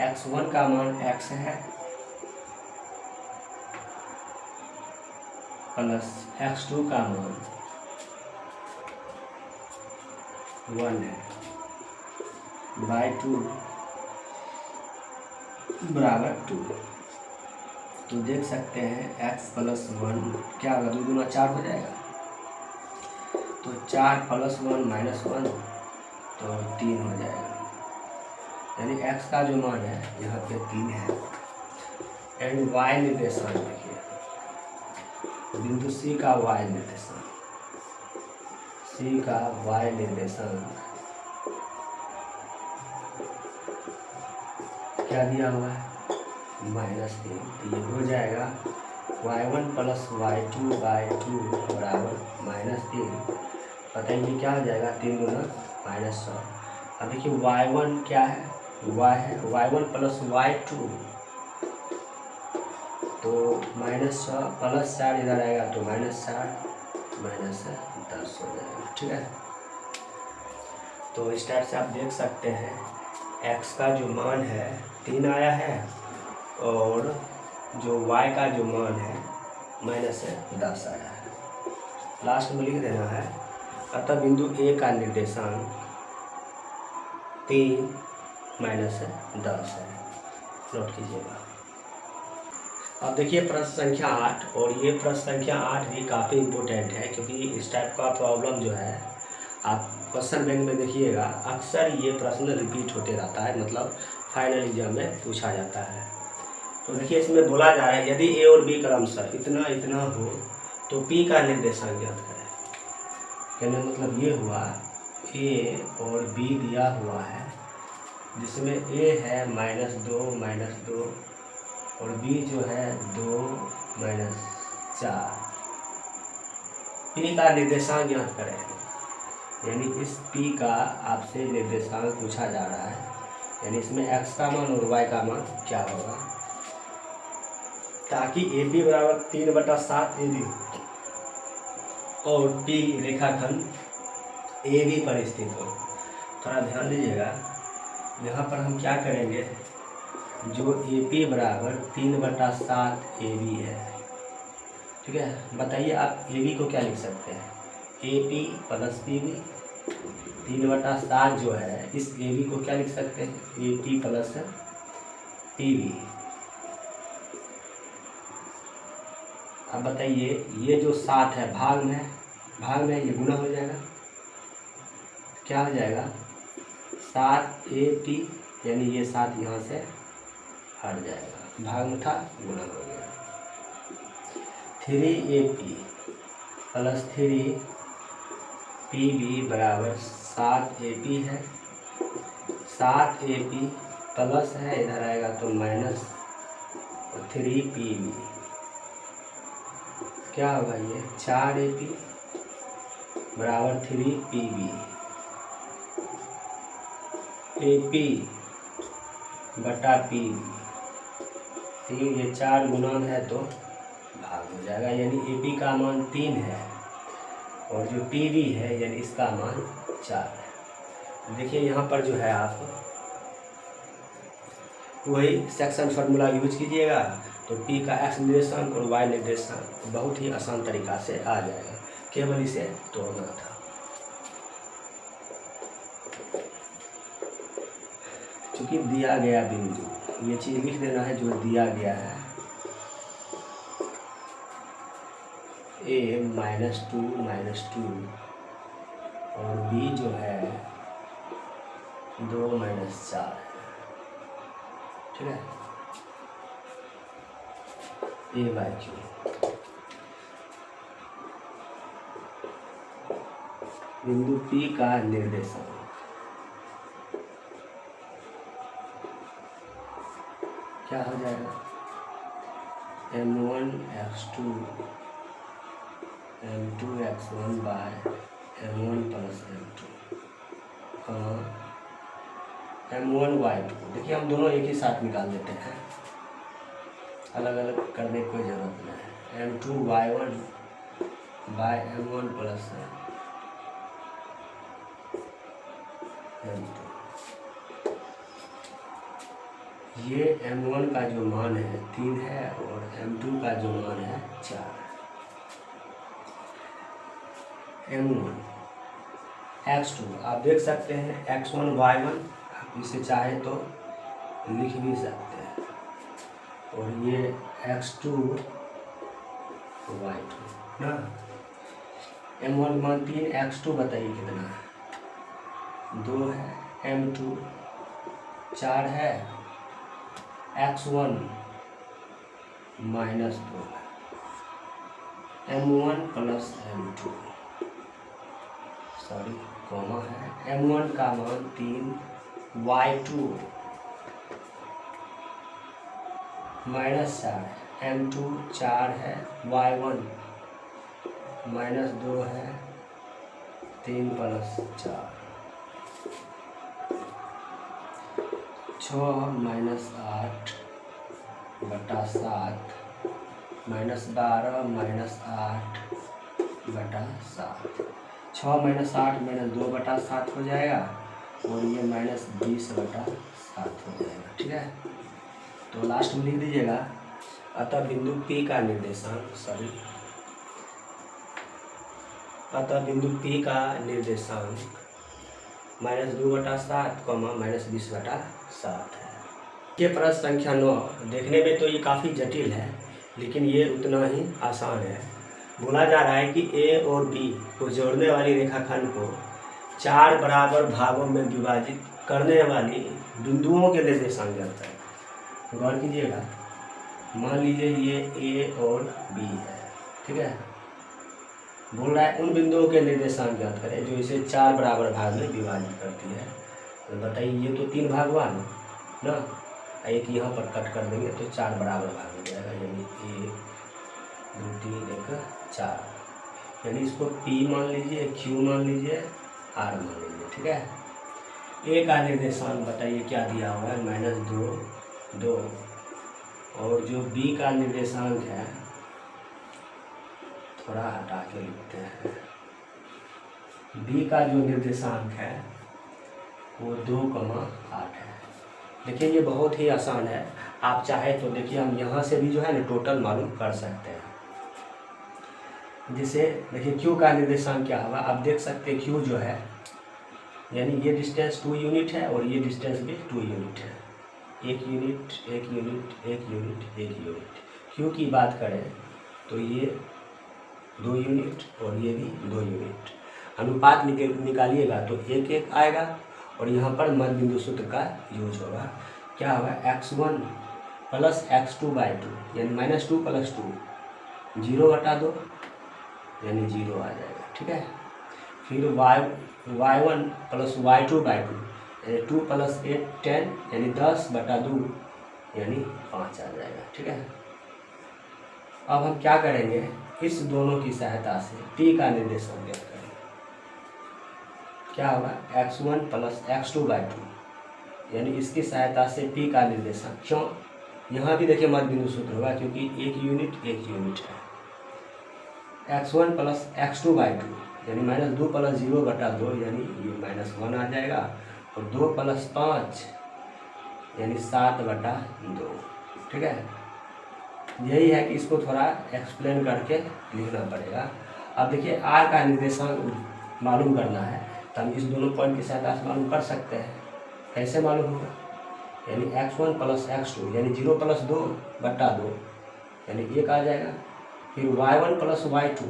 x1 का मान x है प्लस x2 का मान 1 है y2 = 2। तो देख सकते हैं x + 1 क्या होगा, 2 दूना 4 हो जाएगा। तो 4 + 1 - 1 तो 3 हो जाएगा, यानी x का जो मान है यहाँ पे 3 है। एंड y निर्देशांक देखिए बिंदु C का y निर्देशांक क्या दिया हुआ है -3। तो ये हो जाएगा y1 + y2/2 = -3। बताइए क्या हो जाएगा, 3 दूना -6। अब देखिए y1 क्या है, y है, y1 + y2 तो -6 + 4 इधर आएगा तो -4 -10 हो जाएगा। ठीक है, तो इस टाइप से आप देख सकते हैं x का जो मान है 3 आया है और जो y का जो मान है -10 आया है। लास्ट में लिख देना है अतः बिंदु A का निर्देशांक 3 - 10 है, नोट कीजिएगा। अब देखिए प्रश्न संख्या 8, और ये प्रश्न संख्या 8 भी काफ़ी इम्पोर्टेंट है क्योंकि इस टाइप का प्रॉब्लम जो है आप क्वेश्चन बैंक में देखिएगा अक्सर ये प्रश्न रिपीट होते रहता है, मतलब फाइनल एग्जाम में पूछा जाता है। तो देखिए इसमें बोला जा रहा है यदि ए और बी क्रमशः इतना इतना हो तो पी का निर्देशांक ज्ञात करें। कहने मतलब ये हुआ ए और बी दिया हुआ है, जिसमें ए है -2 और बी जो है 2 - 4। पी का निर्देशांक ज्ञात करें, यानी इस पी का आपसे निर्देशांक पूछा जा रहा है, यानी इसमें x का मान और y का मान क्या होगा, ताकि ए बी बराबर 3/7 AB और P रेखाखंड ए बी पर स्थित हो। थोड़ा ध्यान दीजिएगा, यहाँ पर हम क्या करेंगे, जो ए पी बराबर 3/7 AB है, ठीक है। बताइए आप ए बी को क्या लिख सकते हैं, A P plus P B. 3/7 जो है इस ए बी को क्या लिख सकते हैं, A P plus P B. अब बताइए ये जो 7 है भाग में ये गुना हो जाएगा, क्या हो जाएगा 7 AP, यानी ये 7 यहाँ से हट जाएगा, भाग में था गुना हो गया। 3AP प्लस 3PB बराबर 7AP है। 7AP प्लस है, इधर आएगा तो माइनस 3PB, क्या होगा ये 4AP बराबर 3PB। AP बटा PB, ये 4 गुणन है तो भाग हो जाएगा, यानी AP का मान 3 है और जो PB है यानी इसका मान 4 है। देखिए यहाँ पर जो है आप वही सेक्शन फार्मूला यूज कीजिएगा तो P का x निर्देशांक और y निर्देशांक बहुत ही आसान तरीका से आ जाएगा, केवल इसे तोड़ना था। क्योंकि दिया गया बिंदु, ये चीज़ लिख देना है जो दिया गया है, a -2 और b जो है 2 - 4 है, ठीक है। A/Q बिंदु P का निर्देशांक क्या हो जाएगा, M1x2 M2x1 bye M1 plus M2 M1y2। देखिए हम दोनों एक ही साथ निकाल देते हैं, अलग अलग करने की कोई ज़रूरत नहीं है। M2y1 bye M1 plus M2, ये M1 का जो मान है 3 है और M2 का जो मान है 4 है। M1 x2 आप देख सकते हैं, x1 y1 आप इसे चाहे तो लिख भी सकते हैं, और ये x2 y2 ना। M1 मान 3, x2 बताइए कितना है, 2 है, M2 4 है, x1 -2 है, M1 plus M2 sorry comma है, M1 का मान 3, y2 -4 है, M2 4 है, y1 -2 है, 3 + 4 6 - 8 बटा 7 -12 - 8 बटा 7, 6 - 8 -2 बटा 7 हो जाएगा और ये -20 बटा 7 हो जाएगा, ठीक है। तो लास्ट में लिख दीजिएगा, अतः बिंदु P का निर्देशांक -2 बटा 7, -20 बटा 7 है। ये प्रश्न संख्या 9 देखने में तो ये काफ़ी जटिल है, लेकिन ये उतना ही आसान है। बोला जा रहा है कि A और B को जोड़ने वाली रेखाखंड को 4 बराबर भागों में विभाजित करने वाली बिंदुओं के निर्देशांक ज्ञात करें। गौर कीजिएगा, मान लीजिए ये ए और बी है, ठीक है। बोल रहा है उन बिंदुओं के निर्देशांक ज्ञात करें जो इसे 4 बराबर भाग में विभाजित करती है। तो बताइए, ये तो 3 भाग हुआ ना, एक यहाँ पर कट कर देंगे तो 4 बराबर भाग हो जाएगा, यानी 1 2 3 1 4। यानी इसको P मान लीजिए, Q मान लीजिए, R मान लीजिए, ठीक है। ए का निर्देशांक बताइए क्या दिया हुआ है, -2 2। और जो बी का निर्देशांक है, थोड़ा हटा के लिखते हैं, बी का जो निर्देशांक है वो 2,8 है। देखिए ये बहुत ही आसान है, आप चाहे तो देखिए हम यहाँ से भी जो है ना टोटल मालूम कर सकते हैं। जैसे देखिए क्यू का निर्देशांक क्या होगा, आप देख सकते हैं क्यू जो है, यानी ये डिस्टेंस 2 यूनिट है और ये डिस्टेंस भी 2 यूनिट है, 1 unit 1 unit 1 unit 1 unit. Q की बात करें तो ये 2 यूनिट और ये भी 2 यूनिट। अनुपात निकालिएगा तो 1 1 आएगा और यहाँ पर मध्य बिंदु सूत्र का यूज होगा। क्या होगा, x1 प्लस x2/2 यानी -2 + 2 0/2 यानी 0 आ जाएगा, ठीक है। फिर y1 प्लस y2/2 यानी 2 + 8 10 यानी 10/2 यानी 5 आ जाएगा, ठीक है। अब हम क्या करेंगे, इस दोनों की सहायता से p का निर्देशांक ज्ञात करेंगे। क्या होगा, x1 प्लस x2/2 यानी इसकी सहायता से p का निर्देशांक, क्यों यहाँ भी देखिए मध्य बिंदु सूत्र होगा क्योंकि 1 यूनिट 1 यूनिट है। x1 प्लस x2/2 यानी -2 + 0/2 यानी ये -1 आ जाएगा और 2 + 5 यानी 7/2, ठीक है। यही है कि इसको थोड़ा एक्सप्लेन करके लिखना पड़ेगा। अब देखिए r का निर्देशांक मालूम करना है तो हम इस दोनों पॉइंट की सहायता से मालूम कर सकते हैं। कैसे मालूम होगा, यानी x1 प्लस x2 यानी 0 + 2/2 यानी 1 आ जाएगा। फिर y1 प्लस y2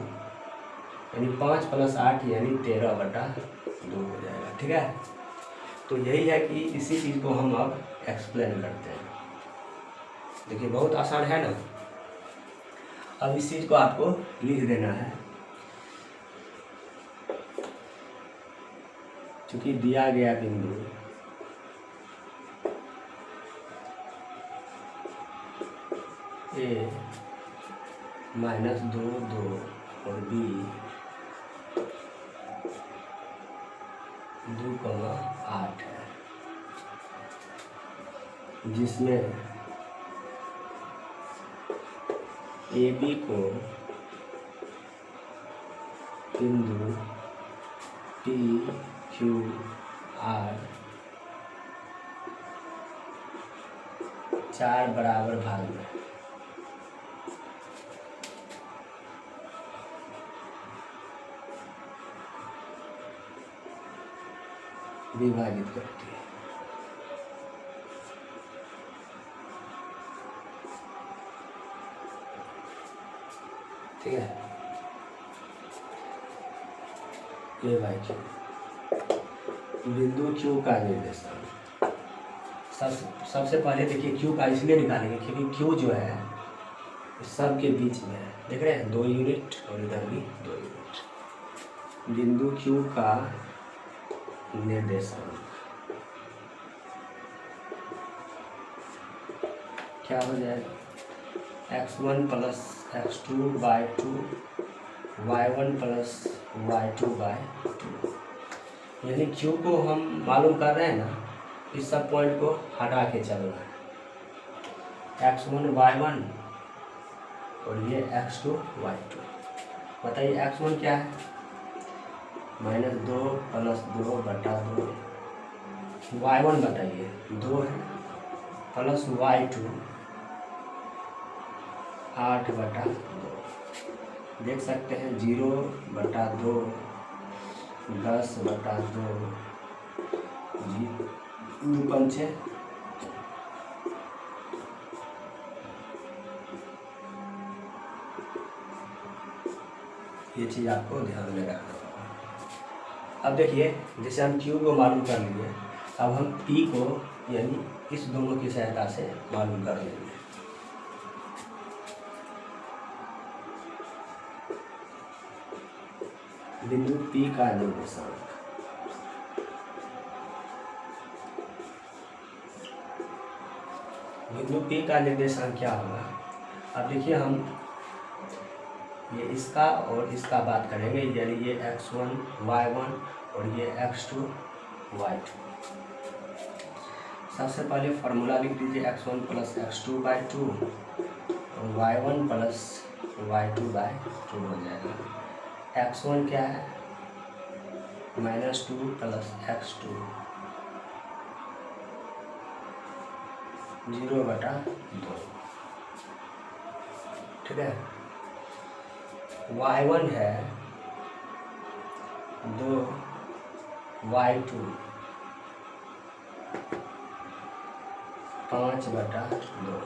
यानी 5 + 8 यानी 13/2 हो जाएगा, ठीक है। तो यही है कि इसी चीज़ को हम अब एक्सप्लेन करते हैं। देखिए बहुत आसान है ना। अब इस चीज़ को आपको लिख देना है, क्योंकि दिया गया बिंदु A -2 2 और B 2,8 है, जिसमें AB को बिंदु P Q R 4 बराबर भाग में विभाजित करती है। ठीक है, ये भाई बिंदु Q का निर्देशांक सबसे पहले देखिए Q का इसलिए निकालेंगे क्योंकि Q जो है सब के बीच में है, देख रहे हैं 2 यूनिट और इधर भी 2 यूनिट। बिंदु Q का निर्देशांक क्या हो जाएगा, x1 plus x2/2 y1 plus y2/2 यानी Q को हम मालूम कर रहे हैं ना, इस सब पॉइंट को हटा के चलना है, x1 y1 और ये x2 y2। बताइए x1 क्या है, -2 + 2/2 y1 बताइए 2 है प्लस y2 8/2 देख सकते हैं 0/2 10/2 2 पंचे ये चीज़ आपको ध्यान में रखना होगा। अब देखिए जैसे हम Q को मालूम कर लिए अब हम P को यानी इस दोनों की सहायता से मालूम कर लेंगे। बिंदु P का निर्देशांक बिंदु P का निर्देशांक क्या होगा? अब देखिए हम ये इसका और इसका बात करेंगे, यानी ये x1 y1 और ये x2 y2। सबसे पहले फार्मूला लिख दीजिए, x1 प्लस x2/2 और y1 प्लस y2/2 हो जाएगा। x1 क्या है? -2 प्लस x2 0/2, ठीक है। y1 है 2 y2 5/2।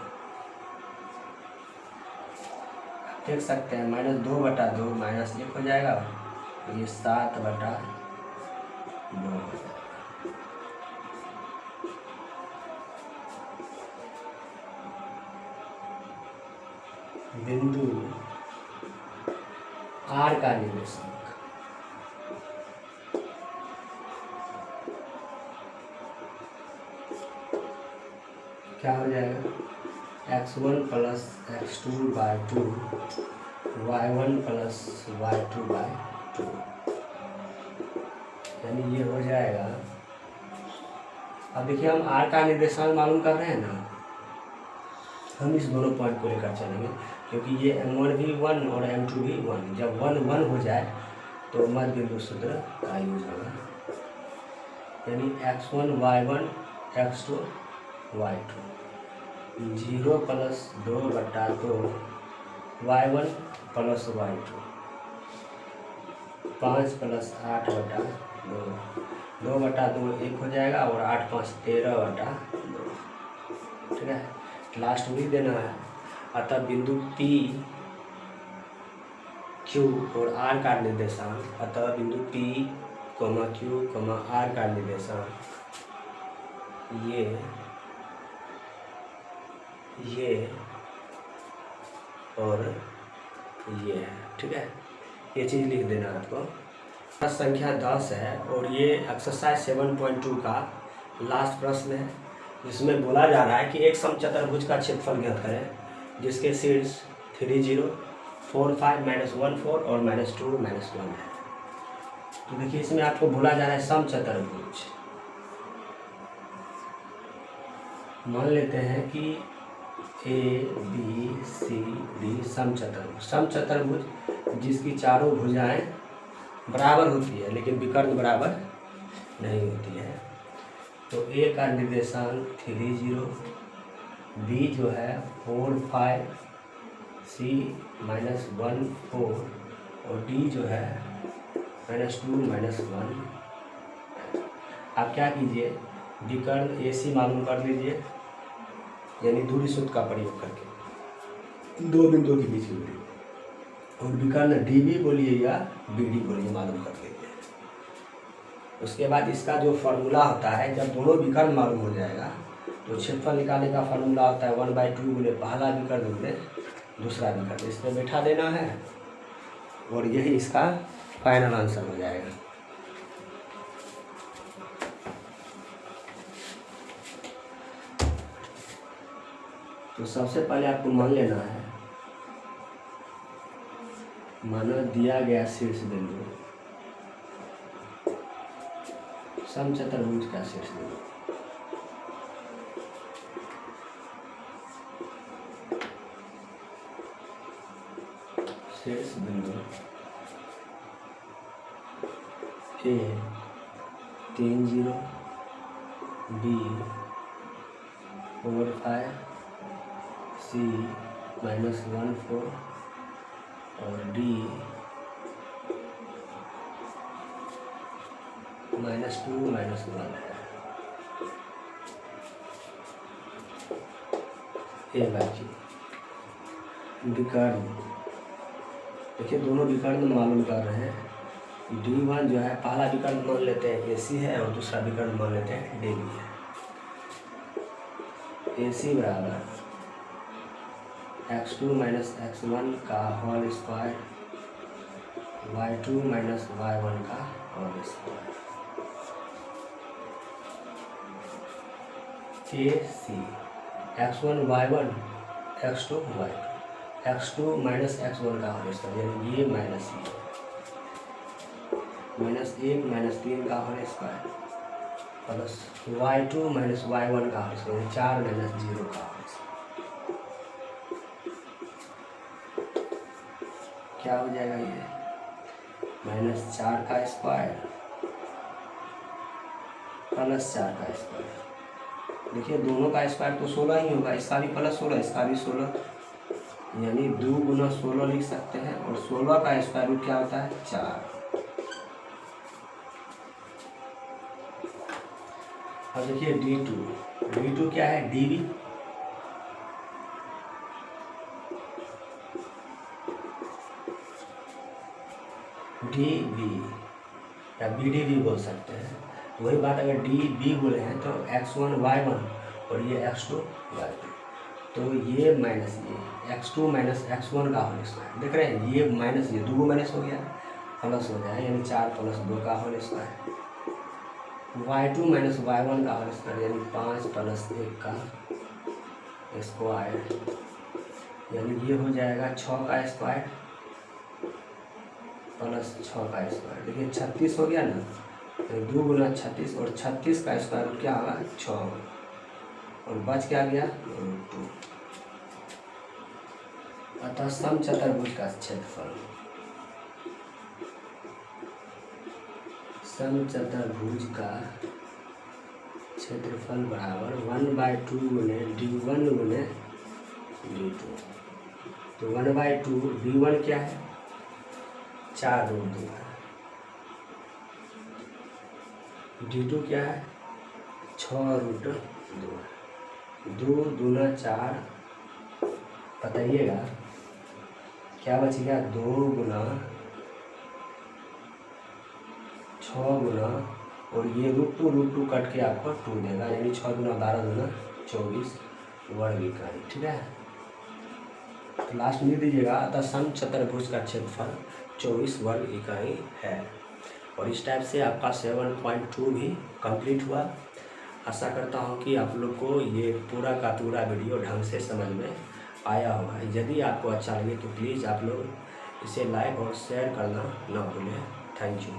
देख सकते हैं -2/2 -1 हो जाएगा, तो ये 7/2 हो जाएगा। बिंदु R का निर्देशांक क्या हो जाएगा? x1 plus x2/2 y1 plus y2/2, यानी ये हो जाएगा। अब देखिए हम R का निर्देशांक मालूम कर रहे हैं ना, हम इस दोनों पॉइंट को लेकर चलेंगे, क्योंकि ये m1 भी 1 और m2 भी 1। जब 1 1 हो जाए तो मध्य बिंदु सूत्र का यूज होगा, यानी x1 y1 x2 y2 0 plus 2/2 y1 plus y2 5 plus 8/2 2/2 1 हो जाएगा और 8 5 13/2, ठीक है। लास्ट में देना है। अतः बिंदु P Q और R का निर्देशांक, अतः बिंदु P, Q, R का निर्देशांक ये और ये है, ठीक है। ये चीज़ लिख देना है आपको। प्रश्न संख्या 10 है और ये एक्सरसाइज 7.2 का लास्ट प्रश्न है, जिसमें बोला जा रहा है कि एक समचतुर्भुज का क्षेत्रफल ज्ञात करें जिसके शीर्ष 3 0 4 5 -1 4 और -2 -1 है। तो देखिए इसमें आपको बोला जा रहा है समचतुर्भुज। मान लेते हैं कि A B C D समचतुर्भुज जिसकी चारों भुजाएं बराबर होती है लेकिन विकर्ण बराबर नहीं होती है। तो A का निर्देशांक 3 0, B जो है 4 5, C -1 4 और D जो है -2 -1। आप क्या कीजिए, विकर्ण AC मालूम कर लीजिए, यानी दूरी सूत्र का प्रयोग करके दो बिंदुओं के बीच की दूरी, और विकर्ण DB बोलिए या BD बोलिए, मालूम कर लीजिए। उसके बाद इसका जो फॉर्मूला होता है, जब दोनों विकर्ण मालूम हो जाएगा तो क्षेत्रफल निकालने का फॉर्मूला होता है 1/2 गुने पहला विकर्ण गुने दूसरा विकर्ण। इसमें बैठा देना है और यही इसका फाइनल आंसर हो जाएगा। तो सबसे पहले आपको मान लेना है, माना दिया गया शीर्ष बिंदु समचतुर्भुज का शीर्ष बिंदु A 3 0, B 4 5, C -1 4 और D -2 -1 है। ये बाकी विकर्ण, देखिए दोनों विकर्ण मालूम कर रहे हैं D1 जो है पहला विकर्ण मान लेते हैं AC है और दूसरा विकर्ण मान लेते हैं DB है। AC बराबर x2 माइनस x1 का whole square y2 minus y1 का whole square. AC x1 y1 x2 y2 x2 minus x1 का होल स्क्वायर यानी ये माइनस ये माइनस 1 माइनस 3 का whole square plus y2 minus y1 का होल स्क्वायर 4 माइनस 0 का whole square. क्या हो जाएगा ये माइनस 4 का स्क्वायर प्लस 4 का स्क्वायर। देखिए दोनों का स्क्वायर तो 16 ही होगा, इसका भी प्लस 16 इसका भी 16 यानी 2 गुना 16 लिख सकते हैं और 16 का स्क्वायर रूट क्या होता है 4। अब देखिए D2 क्या है DB या BD भी बोल सकते हैं। वही बात अगर DB बोले हैं तो x1 y1 और ये x2 y2 तो ये माइनस ये x2 माइनस x1 का होल स्क्वायर। देख रहे हैं ये माइनस ये 2 माइनस हो गया प्लस हो जाए यानी 4 प्लस 2 का whole square. y2 minus y1 का होल स्क्वायर यानी 5 प्लस 1 का स्क्वायर यानी ये हो जाएगा 6 का स्क्वायर प्लस 6 का स्क्वायर। देखिए 36 हो गया ना, 2 गुना 36 और 36 का स्क्वायर रूट क्या होगा 6 और बच क्या गया √2। अतः समचतुर्भुज का क्षेत्रफल समचतुर्भुज का क्षेत्रफल बराबर 1/2 गुने D1 गुने D2। तो 1/2 D1 क्या है 4√2 है, D2 क्या है 6√2 है। 2 दूना 4 बताइएगा क्या बचेगा 2 गुना 6 गुना और ये √2 कट के आपको 2 देगा यानी 6 गुना 12 गुना 24 वर्ग इकाई। ठीक है तो लास्ट में लिख दीजिएगा अतः समचतुर्भुज का क्षेत्रफल 24 वर्ग इकाई है। और इस टाइप से आपका 7.2 भी कंप्लीट हुआ। आशा करता हूँ कि आप लोग को ये पूरा का पूरा वीडियो ढंग से समझ में आया होगा। यदि आपको अच्छा लगे तो प्लीज़ आप लोग इसे लाइक और शेयर करना ना भूलें। Thank you.